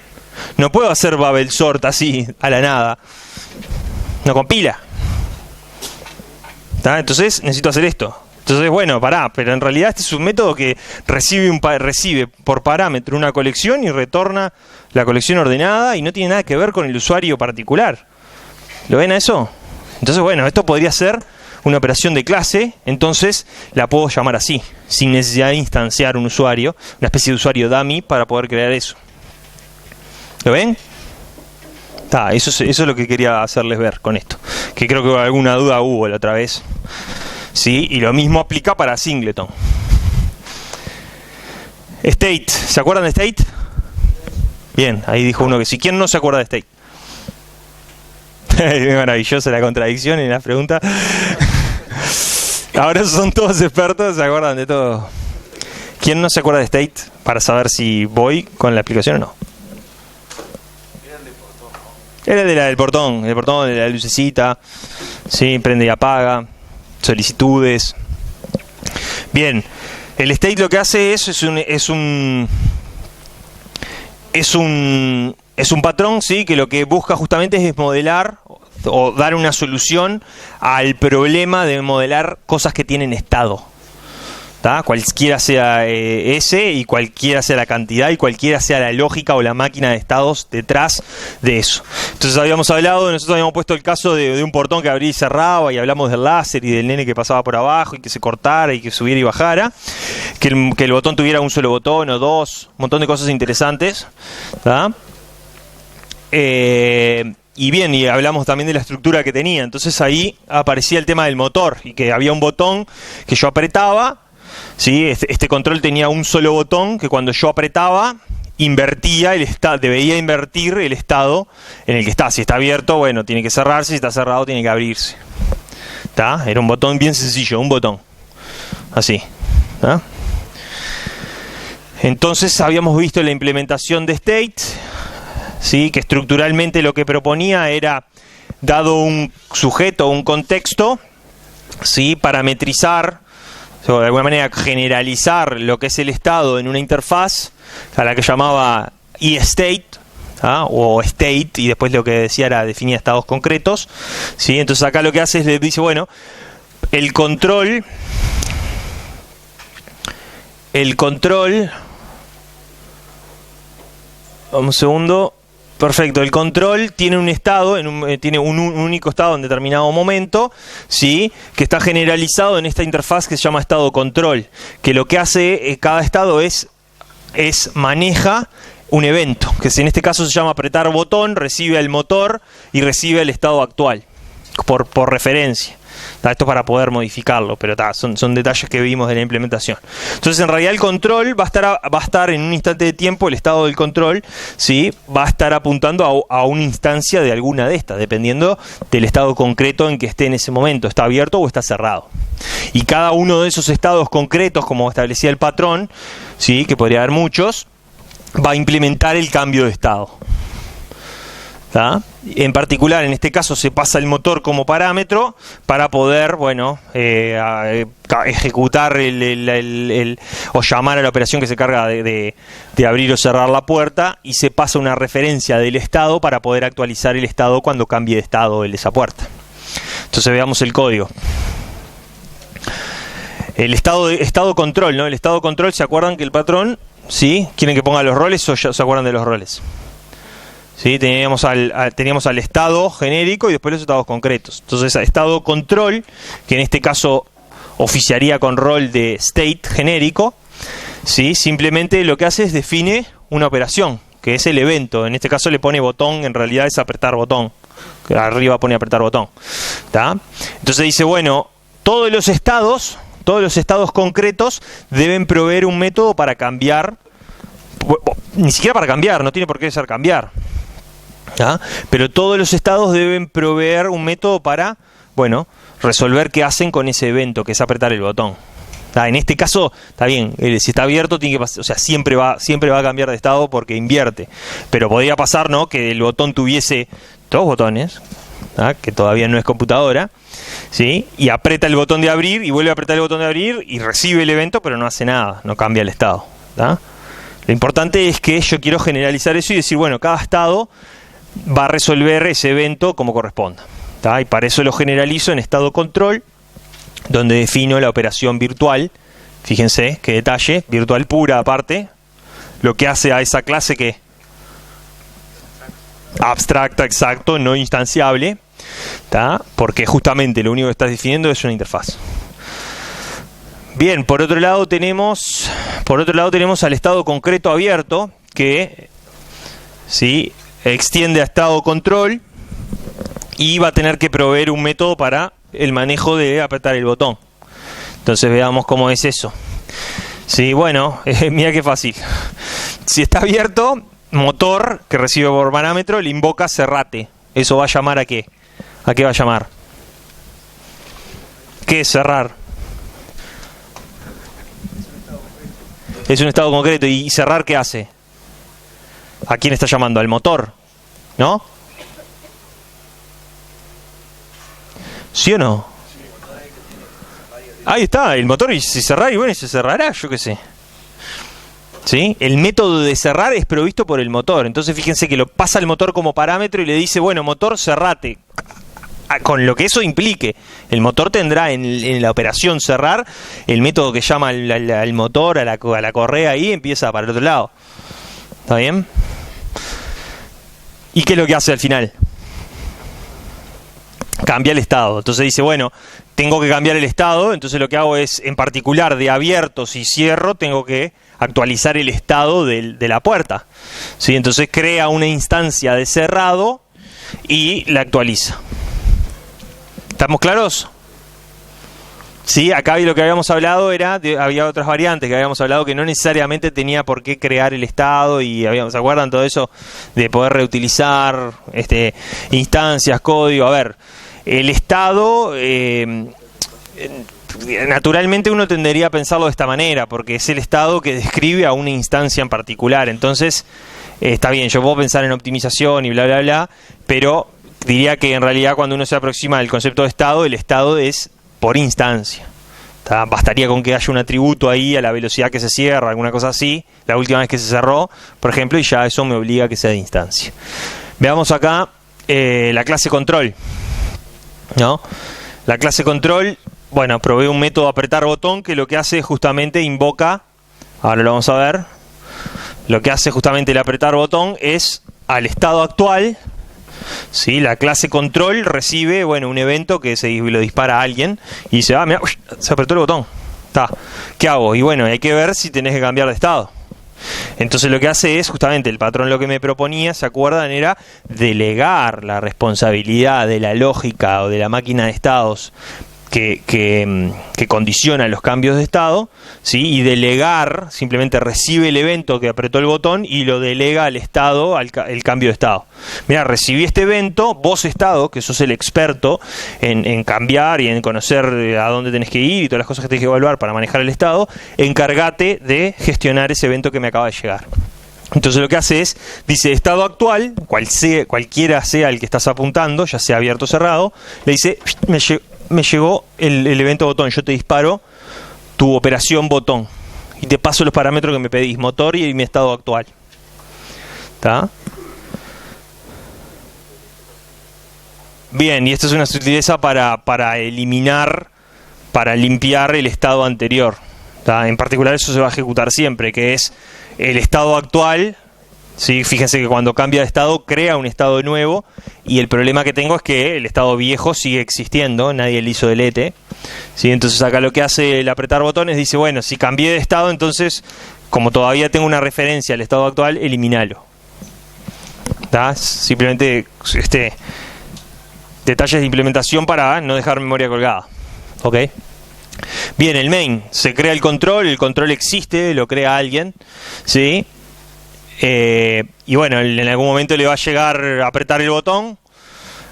No puedo hacer Babel-Sort así, a la nada. No compila. ¿Está? Entonces necesito hacer esto. Entonces, bueno, pero en realidad este es un método que recibe por parámetro una colección y retorna la colección ordenada y no tiene nada que ver con el usuario particular. ¿Lo ven a eso? Entonces, bueno, esto podría ser una operación de clase, entonces la puedo llamar así, sin necesidad de instanciar un usuario, una especie de usuario dummy para poder crear eso. ¿Lo ven? Eso es lo que quería hacerles ver con esto, que creo que alguna duda hubo la otra vez. Sí, y lo mismo aplica para Singleton. State, ¿se acuerdan de State? Bien, ahí dijo uno que sí. ¿Quién no se acuerda de State? Es maravillosa la contradicción en la pregunta. Ahora son todos expertos, se acuerdan de todo. ¿Quién no se acuerda de State? Para saber si voy con la explicación o no. Era de la del portón, de la lucecita. Sí, prende y apaga. Solicitudes. Bien, el state lo que hace es un patrón, sí, que lo que busca justamente es modelar o dar una solución al problema de modelar cosas que tienen estado. ¿Tá? Cualquiera sea ese y cualquiera sea la cantidad y cualquiera sea la lógica o la máquina de estados detrás de eso. Entonces nosotros habíamos puesto el caso de un portón que abría y cerraba y hablamos del láser y del nene que pasaba por abajo y que se cortara y que subiera y bajara, que el botón tuviera un solo botón o dos, un montón de cosas interesantes. ¿Tá? Y bien, y hablamos también de la estructura que tenía. Entonces ahí aparecía el tema del motor y que había un botón que yo apretaba. ¿Sí? Este control tenía un solo botón que cuando yo apretaba invertía el estado, debería invertir el estado en el que está. Si está abierto, bueno, tiene que cerrarse, si está cerrado, tiene que abrirse. ¿Tá? Era un botón bien sencillo, un botón. Así. ¿Tá? Entonces habíamos visto la implementación de state, ¿sí? Que estructuralmente lo que proponía era, dado un sujeto o un contexto, ¿sí? Parametrizar, o de alguna manera generalizar lo que es el estado en una interfaz a la que llamaba eState, ¿ah? O state, y después lo que decía era definir estados concretos, ¿sí? Entonces acá lo que hace es, le dice, bueno, el control, un segundo. Perfecto, el control tiene un estado, tiene un único estado en determinado momento, ¿sí? Que está generalizado en esta interfaz que se llama estado control, que lo que hace cada estado es maneja un evento, que en este caso se llama apretar botón, recibe el motor y recibe el estado actual, por referencia. Esto para poder modificarlo, pero son detalles que vimos de la implementación. Entonces, en realidad el control va a estar en un instante de tiempo, el estado del control, ¿sí? Va a estar apuntando a una instancia de alguna de estas, dependiendo del estado concreto en que esté en ese momento, está abierto o está cerrado. Y cada uno de esos estados concretos, como establecía el patrón, ¿sí? Que podría haber muchos, va a implementar el cambio de estado. ¿Tá? En particular, en este caso, se pasa el motor como parámetro para poder, bueno, ejecutar o llamar a la operación que se carga de abrir o cerrar la puerta, y se pasa una referencia del estado para poder actualizar el estado cuando cambie de estado esa puerta. Entonces veamos el código. El estado control, ¿no? El estado control, ¿se acuerdan que el patrón, sí? ¿Quieren que ponga los roles o ya se acuerdan de los roles? ¿Sí? Teníamos al estado genérico y después los estados concretos. Entonces, estado control, que en este caso oficiaría con rol de state genérico, ¿sí? Simplemente lo que hace es define una operación, que es el evento. En este caso le pone botón, en realidad es apretar botón. Arriba pone apretar botón. ¿Tá? Entonces dice, bueno, todos los estados concretos deben proveer un método para cambiar. Ni siquiera para cambiar, no tiene por qué ser cambiar. ¿Ah? Pero todos los estados deben proveer un método para, bueno, resolver qué hacen con ese evento, que es apretar el botón. ¿Ah? En este caso, está bien, si está abierto, tiene que pasar, o sea, siempre va a cambiar de estado porque invierte. Pero podría pasar, ¿no?, que el botón tuviese dos botones, ¿ah?, que todavía no es computadora, ¿sí? Y aprieta el botón de abrir y vuelve a apretar el botón de abrir y recibe el evento, pero no hace nada, no cambia el estado. ¿Ah? Lo importante es que yo quiero generalizar eso y decir, bueno, cada estado va a resolver ese evento como corresponda. ¿Tá? Y para eso lo generalizo en estado control, donde defino la operación virtual. Fíjense qué detalle, virtual pura aparte, lo que hace a esa clase que abstracta, exacto, no instanciable, ¿tá? Porque justamente lo único que estás definiendo es una interfaz. Bien, por otro lado tenemos al estado concreto abierto, que ¿sí?, extiende a estado control y va a tener que proveer un método para el manejo de apretar el botón. Entonces veamos cómo es eso. Sí, bueno, mira qué fácil. Si está abierto, motor que recibe por parámetro le invoca cerrate. ¿Eso va a llamar a qué? ¿A qué va a llamar? ¿Qué es cerrar? Es un estado concreto. ¿Y cerrar qué hace? ¿A quién está llamando? Al motor, ¿no? ¿Sí o no? Ahí está, el motor, y si cerrar, y bueno, y se cerrará, yo qué sé. ¿Sí? El método de cerrar es provisto por el motor. Entonces fíjense que lo pasa al motor como parámetro y le dice, bueno, motor, cerrate. Con lo que eso implique. El motor tendrá en la operación cerrar el método que llama al motor, a la correa ahí, y empieza para el otro lado. ¿Está bien? ¿Y qué es lo que hace al final? Cambia el estado. Entonces dice, bueno, tengo que cambiar el estado, entonces lo que hago es, en particular de abierto, si cierro, tengo que actualizar el estado de la puerta. ¿Sí? Entonces crea una instancia de cerrado y la actualiza. ¿Estamos claros? Sí, acá lo que habíamos hablado había otras variantes que habíamos hablado que no necesariamente tenía por qué crear el estado, y ¿se acuerdan todo eso de poder reutilizar instancias, código? A ver, el estado, naturalmente uno tendería a pensarlo de esta manera, porque es el estado que describe a una instancia en particular. Entonces, está bien, yo puedo pensar en optimización y bla, bla, bla, pero diría que en realidad cuando uno se aproxima al concepto de estado, el estado es por instancia. ¿Tá? Bastaría con que haya un atributo ahí a la velocidad que se cierra, alguna cosa así, la última vez que se cerró, por ejemplo, y ya eso me obliga a que sea de instancia. Veamos acá la clase control, ¿no? La clase control, bueno, provee un método apretar botón que lo que hace justamente invoca, ahora lo vamos a ver, lo que hace justamente el apretar botón es al estado actual. Sí, la clase control recibe, bueno, un evento que lo dispara a alguien y dice, mira, se apretó el botón. Está. ¿Qué hago? Y bueno, hay que ver si tenés que cambiar de estado. Entonces lo que hace es, justamente el patrón lo que me proponía, ¿se acuerdan? Era delegar la responsabilidad de la lógica o de la máquina de estados que condiciona los cambios de estado, ¿sí? Y delegar, simplemente recibe el evento que apretó el botón y lo delega al estado, el cambio de estado. Mira, recibí este evento, vos estado, que sos el experto en cambiar y en conocer a dónde tenés que ir y todas las cosas que tenés que evaluar para manejar el estado, encárgate de gestionar ese evento que me acaba de llegar. Entonces lo que hace es, dice estado actual, cualquiera sea el que estás apuntando, ya sea abierto o cerrado, le dice, me llegó el evento botón, yo te disparo tu operación botón y te paso los parámetros que me pedís, motor y mi estado actual. ¿Está? Bien, y esto es una sutileza para eliminar, para limpiar el estado anterior. ¿Está? En particular eso se va a ejecutar siempre, que es el estado actual. ¿Sí? Fíjense que cuando cambia de estado crea un estado nuevo y el problema que tengo es que el estado viejo sigue existiendo, nadie le hizo delete, ¿sí? Entonces acá lo que hace el apretar botones dice, bueno, si cambié de estado, entonces como todavía tengo una referencia al estado actual, elimínalo. ¿Tá? Simplemente detalles de implementación para no dejar memoria colgada. ¿Ok? Bien, el main, se crea el control existe, lo crea alguien, ¿sí? Y bueno, en algún momento le va a llegar a apretar el botón,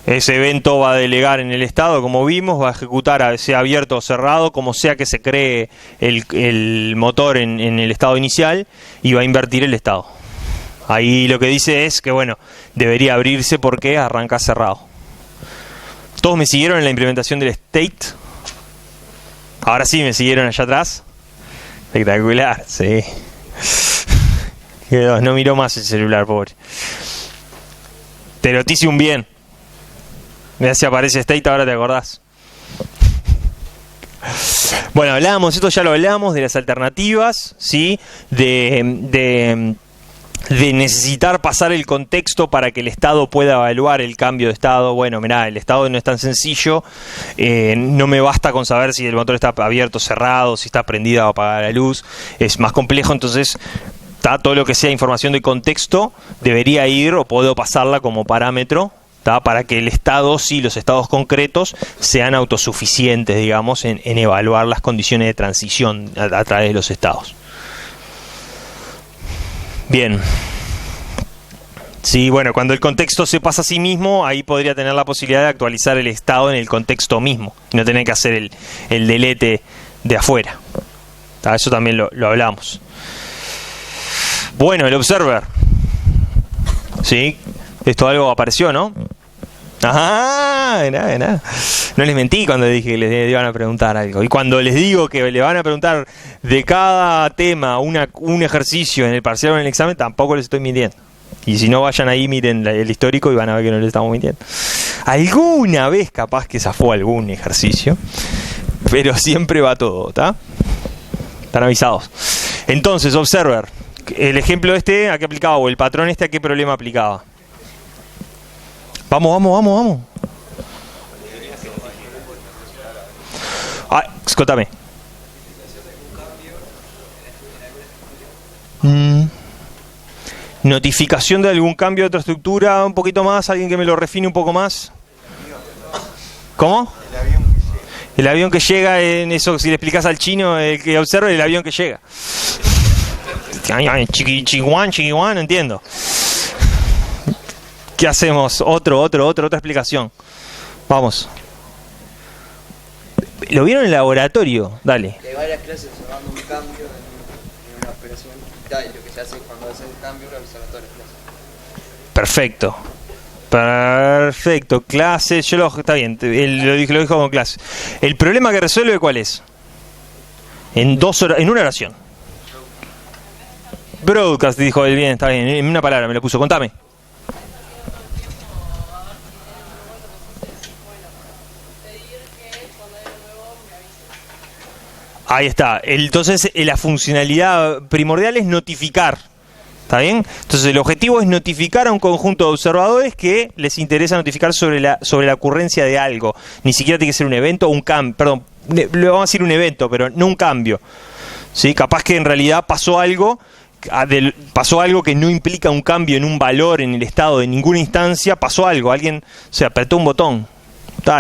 ese evento va a delegar en el estado, como vimos, va a ejecutar sea abierto o cerrado, como sea que se cree el motor en el estado inicial, y va a invertir el estado. Ahí lo que dice es que bueno, debería abrirse porque arranca cerrado. ¿Todos me siguieron en la implementación del state? Ahora sí me siguieron allá atrás. Espectacular, sí. No miró más el celular, pobre. Teroticium bien. Mirá si aparece state, ahora te acordás. Bueno, hablábamos, esto ya lo hablamos, de las alternativas, ¿sí? De necesitar pasar el contexto para que el estado pueda evaluar el cambio de estado. Bueno, mirá, el estado no es tan sencillo. No me basta con saber si el motor está abierto o cerrado, si está prendida o apagada la luz. Es más complejo, entonces todo lo que sea información de contexto debería ir o puedo pasarla como parámetro, para que el estado, sí, los estados concretos sean autosuficientes, digamos, en evaluar las condiciones de transición a través de los estados. Bien. Sí, bueno, cuando el contexto se pasa a sí mismo, ahí podría tener la posibilidad de actualizar el estado en el contexto mismo y no tener que hacer el delete de afuera. Eso también lo hablamos. Bueno, el observer. ¿Sí? Esto algo apareció, ¿no? Ajá, nada. No les mentí cuando les dije que les iban a preguntar algo. Y cuando les digo que le van a preguntar de cada tema un ejercicio en el parcial o en el examen, tampoco les estoy mintiendo. Y si no, vayan ahí, miren el histórico y van a ver que no les estamos mintiendo. Alguna vez capaz que zafó algún ejercicio, pero siempre va todo, ¿está? Están avisados. Entonces, observer. El ejemplo ¿a qué aplicaba? O el patrón ¿a qué problema aplicaba? Vamos. Escúchame. Notificación de algún cambio de otra estructura, un poquito más, alguien que me lo refine un poco más. ¿Cómo? El avión que llega, en eso, si le explicas al chino que observe el avión que llega. Chiquiwan, no entiendo. ¿Qué hacemos? Otra explicación. Vamos. ¿Lo vieron en el laboratorio? Dale. Hay varias clases observando un cambio en una operación y lo que se hace cuando hace el cambio revisar todas las clases. Perfecto. Clases, está bien, lo dijo como clase. ¿El problema que resuelve cuál es? En una oración. Broadcast, dijo él, bien, está bien, en una palabra me lo puso, contame. Ahí está, entonces la funcionalidad primordial es notificar, ¿está bien? Entonces el objetivo es notificar a un conjunto de observadores que les interesa notificar sobre la ocurrencia de algo. Ni siquiera tiene que ser un evento o un cambio, perdón, le vamos a decir un evento, pero no un cambio. ¿Sí? Capaz que en realidad pasó algo que no implica un cambio en un valor en el estado de ninguna instancia, pasó algo, alguien se apretó un botón,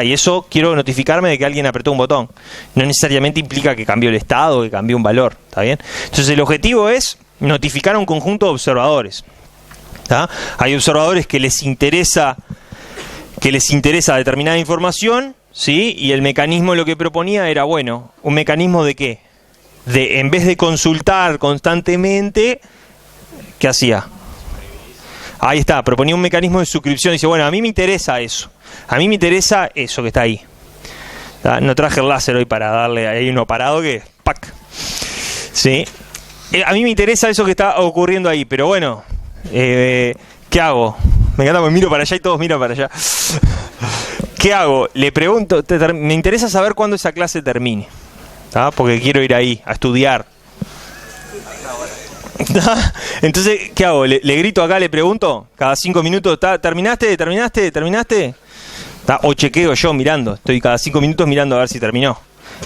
Y eso quiero notificarme de que alguien apretó un botón. No necesariamente implica que cambió el estado o que cambió un valor. ¿Está bien? Entonces el objetivo es notificar a un conjunto de observadores. ¿Tá? Hay observadores que les interesa determinada información, ¿sí? Y el mecanismo lo que proponía era, bueno, ¿un mecanismo de qué? De, en vez de consultar constantemente, ¿qué hacía? Ahí está, proponía un mecanismo de suscripción. Dice, bueno, a mí me interesa eso. A mí me interesa eso que está ahí. ¿Tá? No traje el láser hoy para darle ahí uno parado que... ¡pac! ¿Sí? A mí me interesa eso que está ocurriendo ahí, pero bueno, ¿qué hago? Me encanta porque miro para allá y todos miran para allá. ¿Qué hago? Le pregunto, me interesa saber cuándo esa clase termine. ¿Tá? Porque quiero ir ahí a estudiar. ¿Tá? Entonces, ¿qué hago? Le grito acá, le pregunto, cada 5 minutos, ¿terminaste? ¿Tá? O chequeo yo mirando, estoy cada 5 minutos mirando a ver si terminó.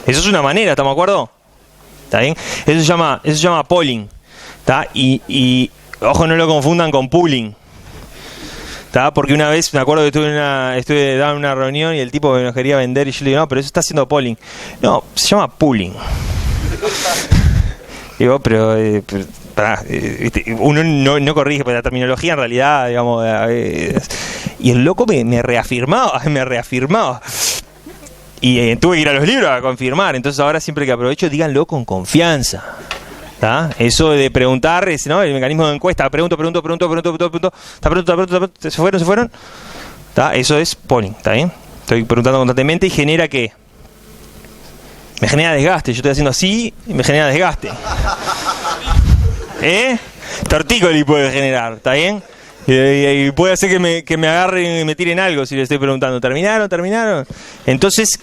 Eso es una manera, ¿estamos de acuerdo? ¿Está bien? Eso se llama polling. ¿Tá? Y ojo, no lo confundan con pooling. ¿Tá? Porque una vez me acuerdo que estuve dando una reunión y el tipo me nos quería vender y yo le digo, no, pero eso está haciendo polling. No, se llama pooling. Digo, pero uno no corrige, pero la terminología en realidad, digamos, y el loco me reafirmaba. Y tuve que ir a los libros a confirmar. Entonces ahora siempre que aprovecho, díganlo con confianza. ¿Tá? Eso de preguntar, ¿no? El mecanismo de encuesta, pregunto. ¿Se fueron? ¿Tá? Eso es polling, ¿está bien? Estoy preguntando constantemente y genera ¿qué? Me genera desgaste. Yo estoy haciendo así y me genera desgaste. Tortícoli puede generar, ¿está bien? Y puede hacer que me agarren y me tiren algo si le estoy preguntando. ¿Terminaron? Entonces,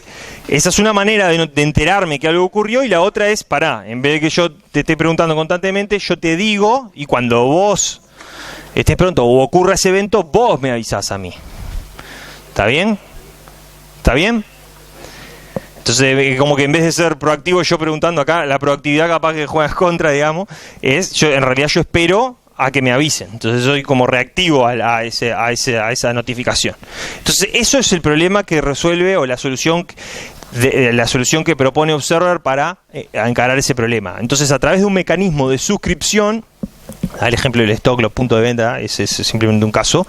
esa es una manera de enterarme que algo ocurrió, y la otra es, en vez de que yo te esté preguntando constantemente, yo te digo, y cuando vos estés pronto o ocurra ese evento, vos me avisás a mí. ¿Está bien? Entonces, como que en vez de ser proactivo yo preguntando acá, la proactividad capaz que juegas contra, digamos, en realidad yo espero a que me avisen. Entonces soy como reactivo a esa notificación. Entonces eso es el problema que resuelve, o la solución que propone Observer para encarar ese problema. Entonces, a través de un mecanismo de suscripción, el ejemplo del stock, los puntos de venta, ese es simplemente un caso.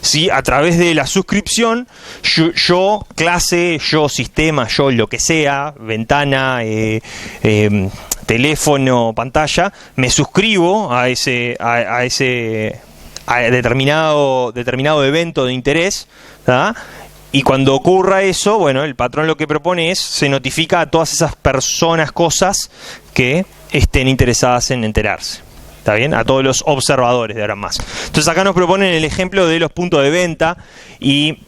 ¿Sí? A través de la suscripción, yo clase, yo sistema, yo lo que sea, ventana, teléfono, pantalla, me suscribo a ese determinado evento de interés, ¿tá? Y cuando ocurra eso, bueno, el patrón lo que propone es, se notifica a todas esas personas, cosas que estén interesadas en enterarse. ¿Está bien? A todos los observadores de ahora en más. Entonces acá nos proponen el ejemplo de los puntos de venta y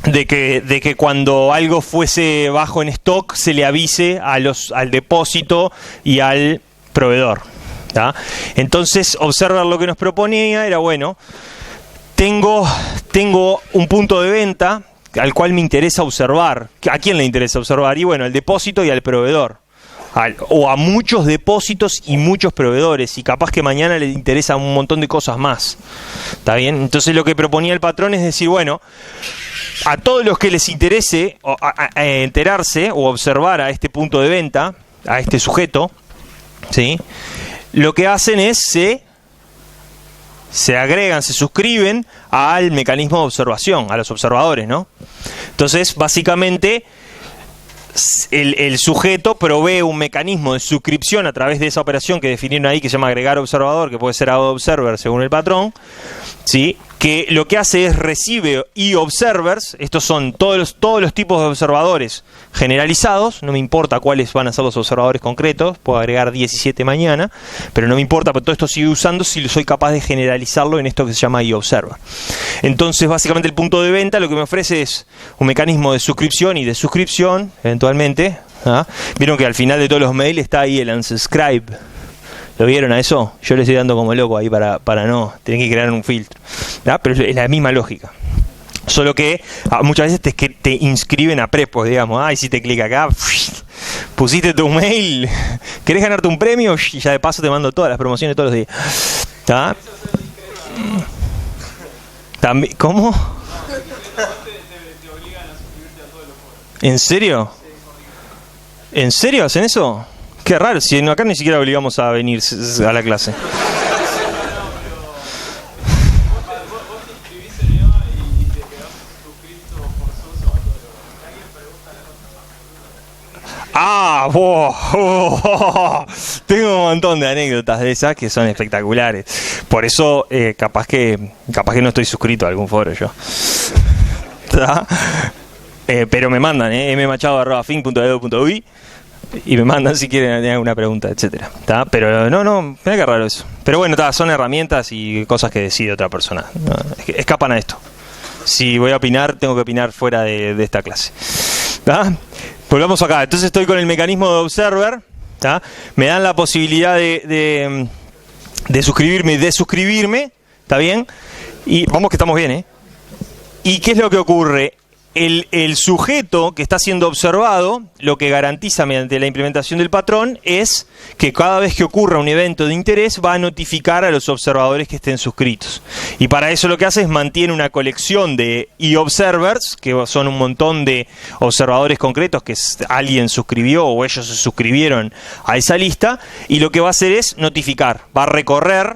de que cuando algo fuese bajo en stock se le avise al depósito y al proveedor. ¿Tá? Entonces Observer lo que nos proponía era, bueno, tengo un punto de venta al cual me interesa observar. ¿A quién le interesa observar? Y bueno, al depósito y al proveedor. O a muchos depósitos y muchos proveedores, y capaz que mañana le interesa un montón de cosas más. ¿Está bien? Entonces lo que proponía el patrón es decir, bueno, a todos los que les interese enterarse o observar a este punto de venta, a este sujeto, ¿sí? Lo que hacen es se agregan, se suscriben al mecanismo de observación, a los observadores, ¿no? Entonces, básicamente, el sujeto provee un mecanismo de suscripción a través de esa operación que definieron ahí, que se llama agregar observador, que puede ser observer según el patrón, ¿sí? Que lo que hace es recibe observers. Estos son todos los tipos de observadores generalizados. No me importa cuáles van a ser los observadores concretos, puedo agregar 17 mañana, pero no me importa, porque todo esto sigue usando si soy capaz de generalizarlo en esto que se llama observer. Entonces, básicamente, el punto de venta lo que me ofrece es un mecanismo de suscripción y de suscripción, eventualmente. ¿Ah? Vieron que al final de todos los mails está ahí el unsubscribe. ¿Lo vieron a eso? Yo le estoy dando como loco ahí para no tener que crear un filtro. ¿Ah? Pero es la misma lógica. Solo que muchas veces te inscriben a prepos, digamos. Hiciste clic acá, pusiste tu mail, ¿querés ganarte un premio? Y ya de paso te mando todas las promociones todos los días. ¿Ah? ¿Cómo? ¿En serio? ¿En serio hacen eso? Qué raro, si acá ni siquiera obligamos a venir a la clase. Tengo un montón de anécdotas de esas que son espectaculares. Por eso, capaz que no estoy suscrito a algún foro yo. Pero me mandan, mmachado@fin.edu.uy y me mandan si quieren alguna pregunta, etcétera. Pero no, mira qué raro eso. Pero bueno, son herramientas y cosas que decide otra persona. No, escapan a esto. Si voy a opinar, tengo que opinar fuera de esta clase. Volvamos acá. Entonces estoy con el mecanismo de observer. Me dan la posibilidad de suscribirme y desuscribirme. ¿Está bien? Y vamos que estamos bien, ¿Y qué es lo que ocurre? El sujeto que está siendo observado, lo que garantiza mediante la implementación del patrón es que cada vez que ocurra un evento de interés va a notificar a los observadores que estén suscritos. Y para eso lo que hace es mantiene una colección de e-observers, que son un montón de observadores concretos que alguien suscribió o ellos se suscribieron a esa lista, y lo que va a hacer es notificar, va a recorrer.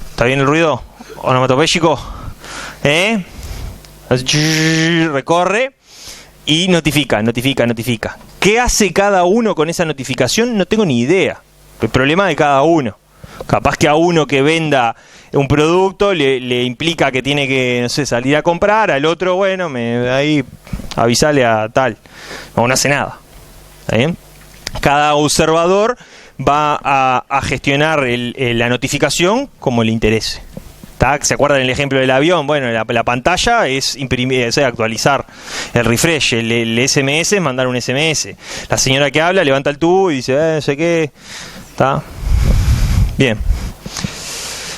¿Está bien el ruido onomatopéyico? Recorre y notifica. ¿Qué hace cada uno con esa notificación? No tengo ni idea. El problema de cada uno. Capaz que a uno que venda un producto le implica que tiene que, no sé, salir a comprar, al otro, bueno, ahí avisale a tal. No hace nada. ¿Está bien? Cada observador va a gestionar la notificación como le interese. ¿Se acuerdan el ejemplo del avión? Bueno, la pantalla es imprimir, actualizar el refresh, el SMS es mandar un SMS. La señora que habla levanta el tubo y dice, no sé qué. ¿Está? Bien.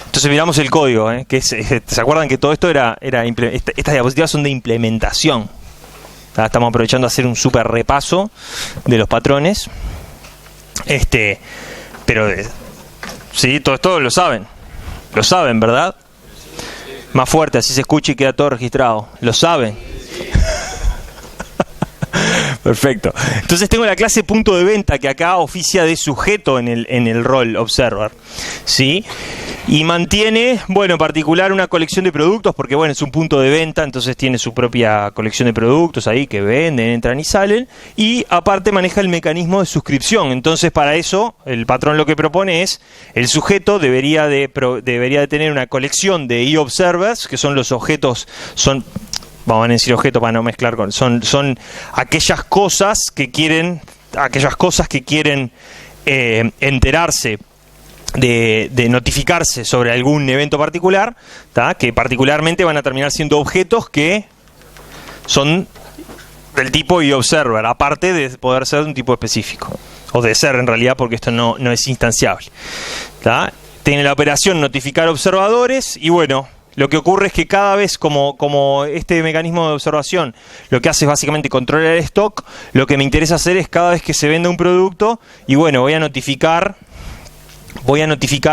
Entonces miramos el código, que ¿se acuerdan que todo esto estas diapositivas son de implementación? Estamos aprovechando a hacer un súper repaso de los patrones. Pero sí, todo esto lo saben, ¿verdad? Más fuerte, así se escucha y queda todo registrado. ¿Lo saben? Perfecto. Entonces tengo la clase punto de venta que acá oficia de sujeto en el rol observer, ¿sí? Y mantiene, bueno, en particular una colección de productos, porque bueno, es un punto de venta, entonces tiene su propia colección de productos ahí que venden, entran y salen, y aparte maneja el mecanismo de suscripción. Entonces para eso el patrón lo que propone es, el sujeto debería de tener una colección de e-observers, que son los objetos, vamos a decir objeto para no mezclar son aquellas cosas que quieren enterarse de notificarse sobre algún evento particular, que particularmente van a terminar siendo objetos que son del tipo e-observer, aparte de poder ser de un tipo específico, o de ser en realidad, porque esto no es instanciable. Tiene la operación notificar observadores, y bueno, lo que ocurre es que cada vez, como este mecanismo de observación lo que hace es básicamente controlar el stock, lo que me interesa hacer es cada vez que se venda un producto, y bueno, voy a notificar,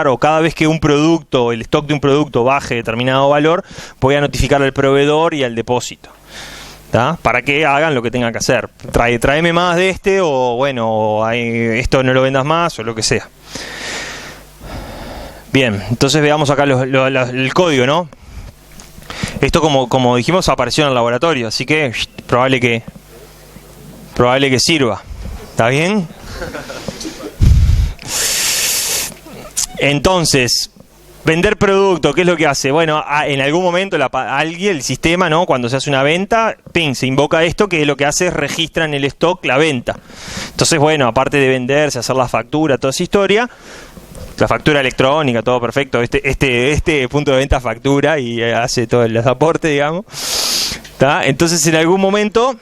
o cada vez que el stock de un producto baje determinado valor, voy a notificar al proveedor y al depósito, para que hagan lo que tengan que hacer. Tráeme más de o bueno, esto no lo vendas más, o lo que sea. Bien, entonces veamos acá el código, ¿no? Esto, como dijimos, apareció en el laboratorio, así que probable que sirva. ¿Está bien? Entonces, vender producto, ¿qué es lo que hace? Bueno, en algún momento el sistema, ¿no? Cuando se hace una venta, se invoca esto, que lo que hace es registra en el stock la venta. Entonces, bueno, aparte de venderse, hacer la factura, toda esa historia, la factura electrónica, todo perfecto, este punto de venta factura y hace todo el aporte, digamos. Entonces, en algún momento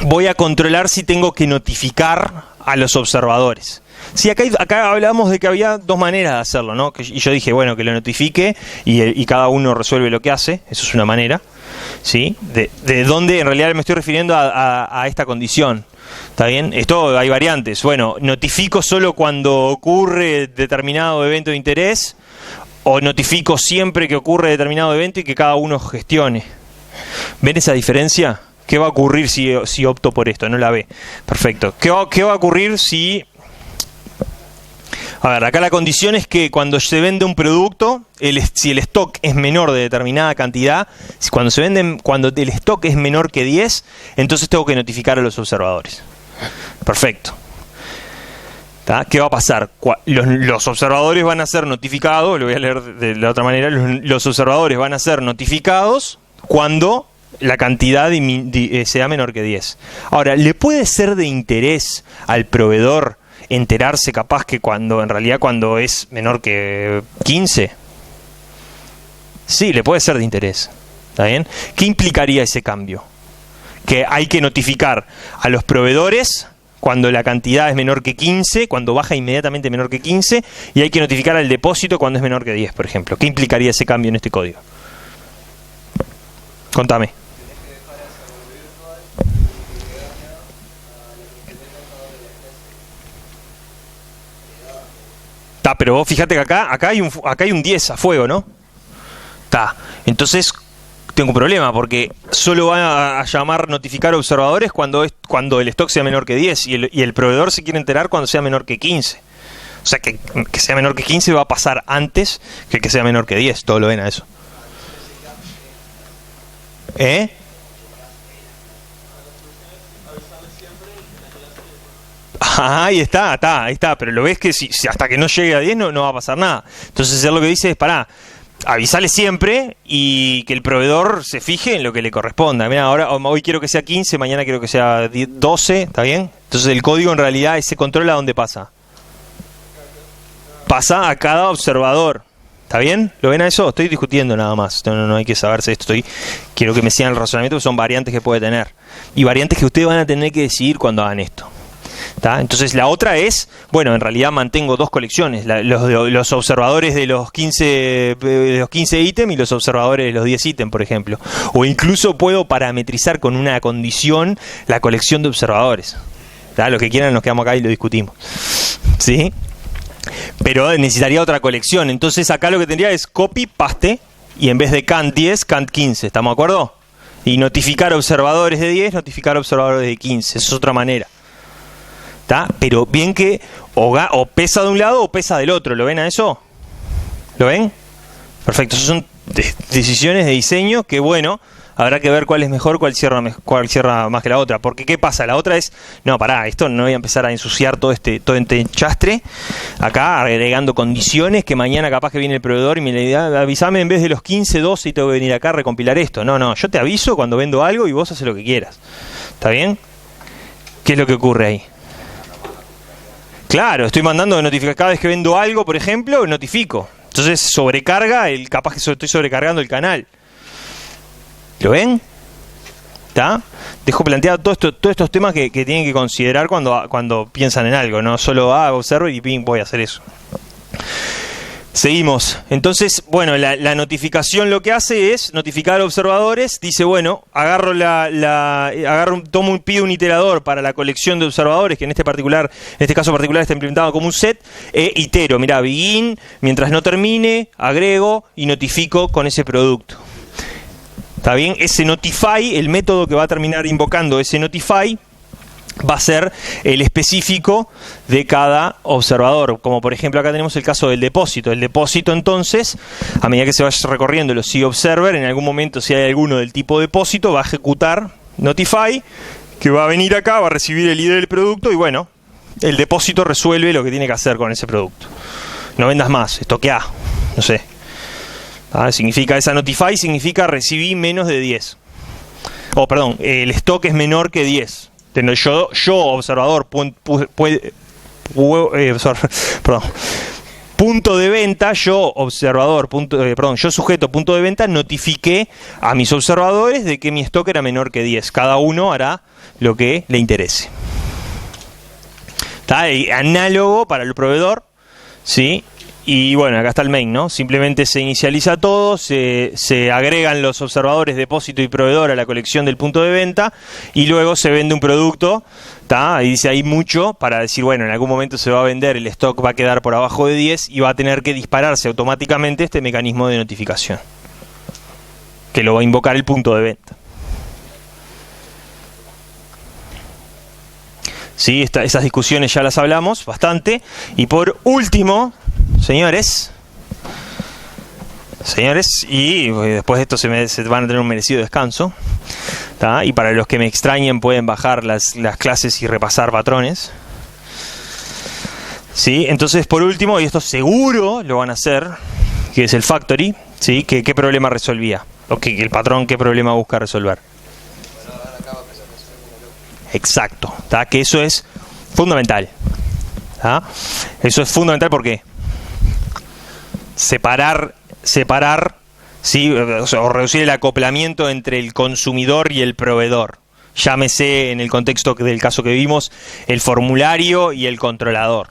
voy a controlar si tengo que notificar a los observadores. Sí, acá hablamos de que había dos maneras de hacerlo, ¿no? Y yo dije, bueno, que lo notifique y cada uno resuelve lo que hace. Eso es una manera, ¿sí? De dónde en realidad me estoy refiriendo a esta condición. ¿Está bien? Esto hay variantes. Bueno, notifico solo cuando ocurre determinado evento de interés, o notifico siempre que ocurre determinado evento y que cada uno gestione. ¿Ven esa diferencia? ¿Qué va a ocurrir si opto por esto? No la B. Perfecto. ¿Qué va a ocurrir si... A ver, acá la condición es que cuando se vende un producto, si el stock es menor de determinada cantidad, cuando el stock es menor que 10, entonces tengo que notificar a los observadores. Perfecto. ¿Tá? ¿Qué va a pasar? Los observadores van a ser notificados, lo voy a leer de la otra manera, los observadores van a ser notificados cuando la cantidad sea menor que 10. Ahora, ¿le puede ser de interés al proveedor enterarse capaz que en realidad cuando es menor que 15? Sí, le puede ser de interés. ¿Está bien? ¿Qué implicaría ese cambio? Que hay que notificar a los proveedores cuando la cantidad es menor que 15, cuando baja inmediatamente menor que 15, y hay que notificar al depósito cuando es menor que 10, por ejemplo. ¿Qué implicaría ese cambio en este código? Contame. Está, pero vos fíjate que acá hay un 10 a fuego, ¿no? Está. Entonces tengo un problema porque solo va a llamar notificar observadores cuando el stock sea menor que 10 y el proveedor se quiere enterar cuando sea menor que 15. O sea que sea menor que 15 va a pasar antes que sea menor que 10. Todo lo ven a eso. Ahí está, pero lo ves que si hasta que no llegue a 10 no va a pasar nada. Entonces él lo que dice es, avisale siempre y que el proveedor se fije en lo que le corresponda. Mira, hoy quiero que sea 15, mañana quiero que sea 12, ¿está bien? Entonces el código en realidad se controla dónde pasa. Pasa a cada observador. ¿Está bien? ¿Lo ven a eso? Estoy discutiendo nada más. No hay que saberse esto. Quiero que me sigan el razonamiento, porque son variantes que puede tener. Y variantes que ustedes van a tener que decidir cuando hagan esto. ¿Tá? Entonces la otra es, en realidad mantengo dos colecciones, los observadores de los 15 ítems y los observadores de los 10 ítems, por ejemplo. O incluso puedo parametrizar con una condición la colección de observadores. ¿Tá? Lo que quieran, nos quedamos acá y lo discutimos. ¿Sí? Pero necesitaría otra colección. Entonces acá lo que tendría es copy, paste, y en vez de cant 10, cant 15. ¿Estamos de acuerdo? Y notificar observadores de 10, notificar observadores de 15. Esa es otra manera. ¿Tá? Pero bien que o pesa de un lado o pesa del otro. ¿Lo ven a eso? ¿Lo ven? Perfecto. Esas son decisiones de diseño que, habrá que ver cuál es mejor, cuál cierra más que la otra. Porque ¿qué pasa? La otra es, esto no voy a empezar a ensuciar todo este chastre acá, agregando condiciones que mañana capaz que viene el proveedor y me le diga, avísame en vez de los 15, 12 y tengo que venir acá a recompilar esto. No, yo te aviso cuando vendo algo y vos haces lo que quieras. ¿Está bien? ¿Qué es lo que ocurre ahí? Claro, estoy mandando de notificar cada vez que vendo algo, por ejemplo, notifico. Entonces sobrecarga, capaz que estoy sobrecargando el canal. ¿Lo ven? ¿Está? Dejo planteado todos estos temas que tienen que considerar cuando piensan en algo. No solo observo y voy a hacer eso. Seguimos. Entonces, la notificación lo que hace es notificar a observadores. Dice, pido un iterador para la colección de observadores, que en este caso particular está implementado como un set. Itero, begin, mientras no termine, agrego y notifico con ese producto. ¿Está bien? Ese notify, el método que va a terminar invocando ese notify, va a ser el específico de cada observador. Como por ejemplo acá tenemos el caso del depósito. El depósito entonces, a medida que se vaya recorriendo los C-Observer, en algún momento si hay alguno del tipo depósito, va a ejecutar notify, que va a venir acá, va a recibir el ID del producto y el depósito resuelve lo que tiene que hacer con ese producto. No vendas más, estoqueá, no sé. Significa esa notify, significa recibí menos de 10. El stock es menor que 10. Yo observador, punto de venta, yo sujeto punto de venta, notifiqué a mis observadores de que mi stock era menor que 10. Cada uno hará lo que le interese. ¿Está? Análogo para el proveedor, ¿sí? Y acá está el main, ¿no? Simplemente se inicializa todo, se agregan los observadores depósito y proveedor a la colección del punto de venta y luego se vende un producto, ¿tá? Ahí dice hay mucho para decir, en algún momento se va a vender, el stock va a quedar por abajo de 10 y va a tener que dispararse automáticamente este mecanismo de notificación, que lo va a invocar el punto de venta. ¿sí? Esas discusiones ya las hablamos bastante. Y por último, señores, y después de esto se van a tener un merecido descanso, ¿tá? Y para los que me extrañen pueden bajar las clases y repasar patrones, ¿sí? Entonces, por último, y esto seguro lo van a hacer, que es el factory, ¿sí? ¿Qué problema resolvía? O que el patrón, ¿qué problema busca resolver? Exacto, ¿tá? Que eso es fundamental, ¿tá? Eso es fundamental porque separar, ¿sí? O reducir el acoplamiento entre el consumidor y el proveedor. Llámese, en el contexto del caso que vimos, el formulario y el controlador.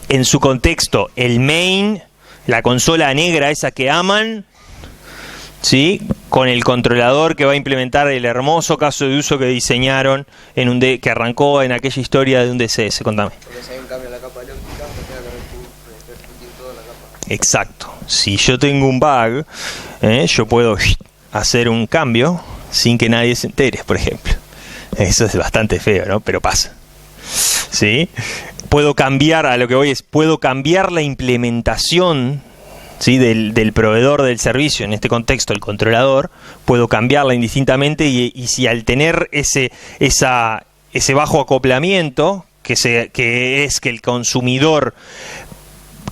En su contexto, el main, la consola negra esa que aman, ¿sí? Con el controlador que va a implementar el hermoso caso de uso que diseñaron que arrancó en aquella historia de un DCS. Contame. Porque si hay un cambio en la capa eléctrica, te queda que repetir toda la capa. Exacto. Si yo tengo un bug, yo puedo hacer un cambio sin que nadie se entere, por ejemplo. Eso es bastante feo, ¿no? Pero pasa. ¿Sí? Puedo cambiar, a lo que voy es, puedo cambiar la implementación, ¿sí? del proveedor del servicio, en este contexto el controlador, puedo cambiarla indistintamente y si al tener ese bajo acoplamiento, que es que el consumidor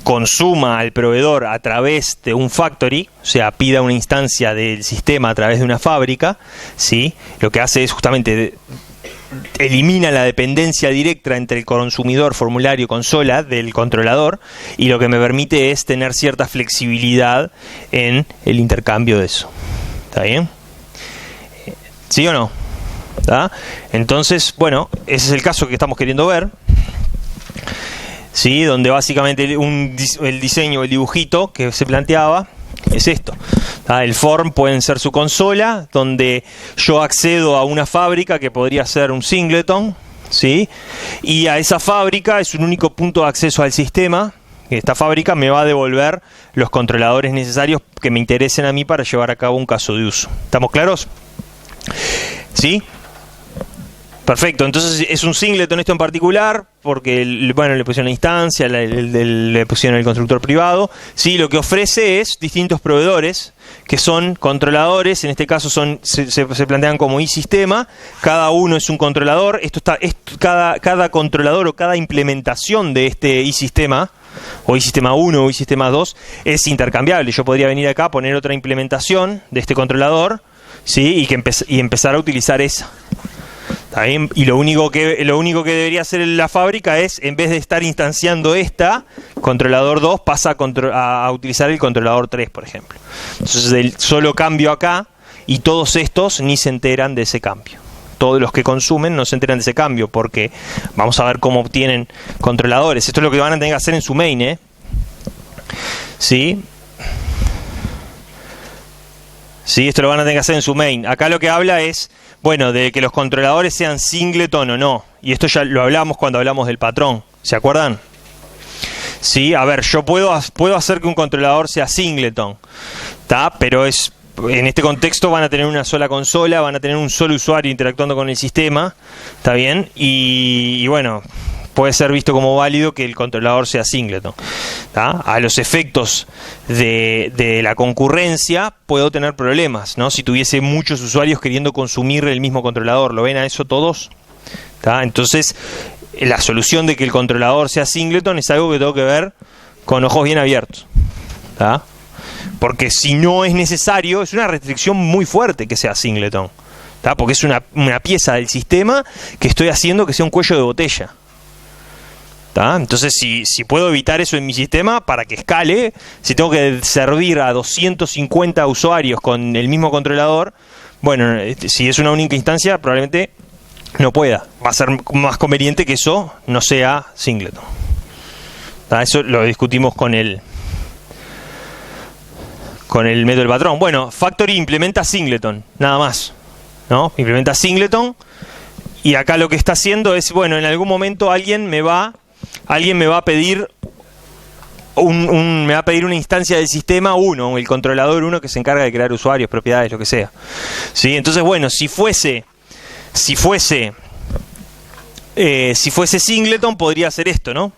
consuma al proveedor a través de un factory, o sea, pida una instancia del sistema a través de una fábrica, ¿sí? Lo que hace es justamente elimina la dependencia directa entre el consumidor, formulario, consola del controlador, y lo que me permite es tener cierta flexibilidad en el intercambio de eso. ¿Está bien? ¿Sí o no? ¿Está? Entonces, bueno, ese es el caso que estamos queriendo ver, ¿sí? Donde básicamente el diseño, el dibujito que se planteaba es esto. El form pueden ser su consola, donde yo accedo a una fábrica que podría ser un singleton, ¿sí? Y a esa fábrica es un único punto de acceso al sistema. Esta fábrica me va a devolver los controladores necesarios que me interesen a mí para llevar a cabo un caso de uso. ¿Estamos claros? ¿Sí? Perfecto, entonces es un singleton esto en particular, porque bueno, le pusieron la instancia, le pusieron el constructor privado. Sí, lo que ofrece es distintos proveedores, que son controladores, en este caso se plantean como iSistema, cada uno es un controlador. Cada controlador o cada implementación de este iSistema, o iSistema 1 o iSistema 2, es intercambiable. Yo podría venir acá, poner otra implementación de este controlador, ¿sí? y empezar a utilizar esa. ¿Está bien? Y lo único que debería hacer la fábrica es, en vez de estar instanciando controlador 2 pasa a utilizar el controlador 3, por ejemplo. Entonces solo cambio acá y todos estos ni se enteran de ese cambio. Todos los que consumen no se enteran de ese cambio, porque vamos a ver cómo obtienen controladores. Esto es lo que van a tener que hacer en su main, ¿sí? Sí, esto lo van a tener que hacer en su main. Acá lo que habla es, bueno, de que los controladores sean singleton o no. Y esto ya lo hablamos cuando hablamos del patrón. ¿Se acuerdan? Sí, a ver, yo puedo hacer que un controlador sea singleton, ¿tá? Pero en este contexto van a tener una sola consola, van a tener un solo usuario interactuando con el sistema, ¿está bien? Y bueno, puede ser visto como válido que el controlador sea singleton, ¿tá? A los efectos de la concurrencia puedo tener problemas, ¿no? Si tuviese muchos usuarios queriendo consumir el mismo controlador, ¿lo ven a eso todos? ¿Tá? Entonces, la solución de que el controlador sea singleton es algo que tengo que ver con ojos bien abiertos, ¿tá? Porque si no es necesario, es una restricción muy fuerte que sea singleton, ¿tá? Porque es una pieza del sistema que estoy haciendo que sea un cuello de botella, ¿tá? Entonces, si puedo evitar eso en mi sistema para que escale, si tengo que servir a 250 usuarios con el mismo controlador, bueno, si es una única instancia, probablemente no pueda. Va a ser más conveniente que eso no sea singleton, ¿tá? Eso lo discutimos con el método del patrón. Bueno, Factory implementa singleton, nada más, ¿no? Implementa singleton, y acá lo que está haciendo es, bueno, en algún momento alguien me va a pedir me va a pedir una instancia del sistema 1, el controlador 1 que se encarga de crear usuarios, propiedades, lo que sea. ¿Sí? Entonces, bueno, si fuese Si fuese singleton podría hacer esto, ¿no?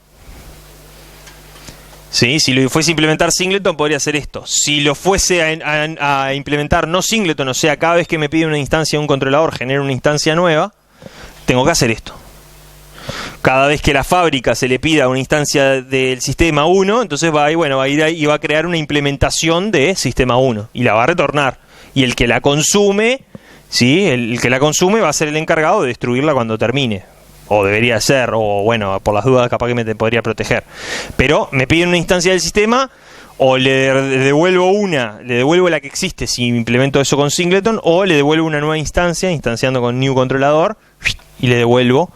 Sí, si lo fuese a implementar singleton podría hacer esto. Si lo fuese a implementar no singleton, o sea, cada vez que me pide una instancia de un controlador genera una instancia nueva, tengo que hacer esto. Cada vez que la fábrica se le pida una instancia del sistema 1, entonces va a ir y va a crear una implementación de sistema 1 y la va a retornar. Y el que la consume, ¿sí? El que la consume va a ser el encargado de destruirla cuando termine. O debería ser, o bueno, por las dudas capaz que me podría proteger. Pero me piden una instancia del sistema, o le devuelvo la que existe si implemento eso con singleton, o le devuelvo una nueva instancia, instanciando con new controlador, y le devuelvo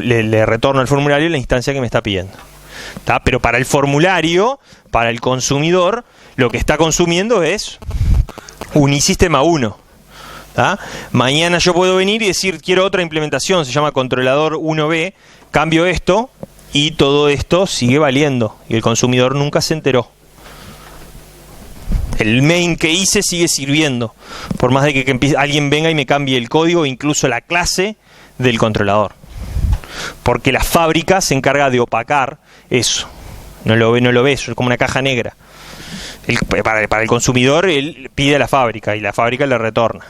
le retorno al formulario la instancia que me está pidiendo. ¿Tá? Pero para el formulario, para el consumidor, lo que está consumiendo es unisistema 1. ¿Ah? Mañana yo puedo venir y decir quiero otra implementación, se llama controlador 1B, cambio esto y todo esto sigue valiendo y el consumidor nunca se enteró. El main que hice sigue sirviendo, por más de que alguien venga y me cambie el código, incluso la clase del controlador, porque la fábrica se encarga de opacar eso. No lo ve, eso es como una caja negra. Para el consumidor él pide a la fábrica y la fábrica le retorna.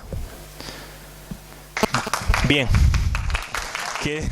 Bien. ¿Qué?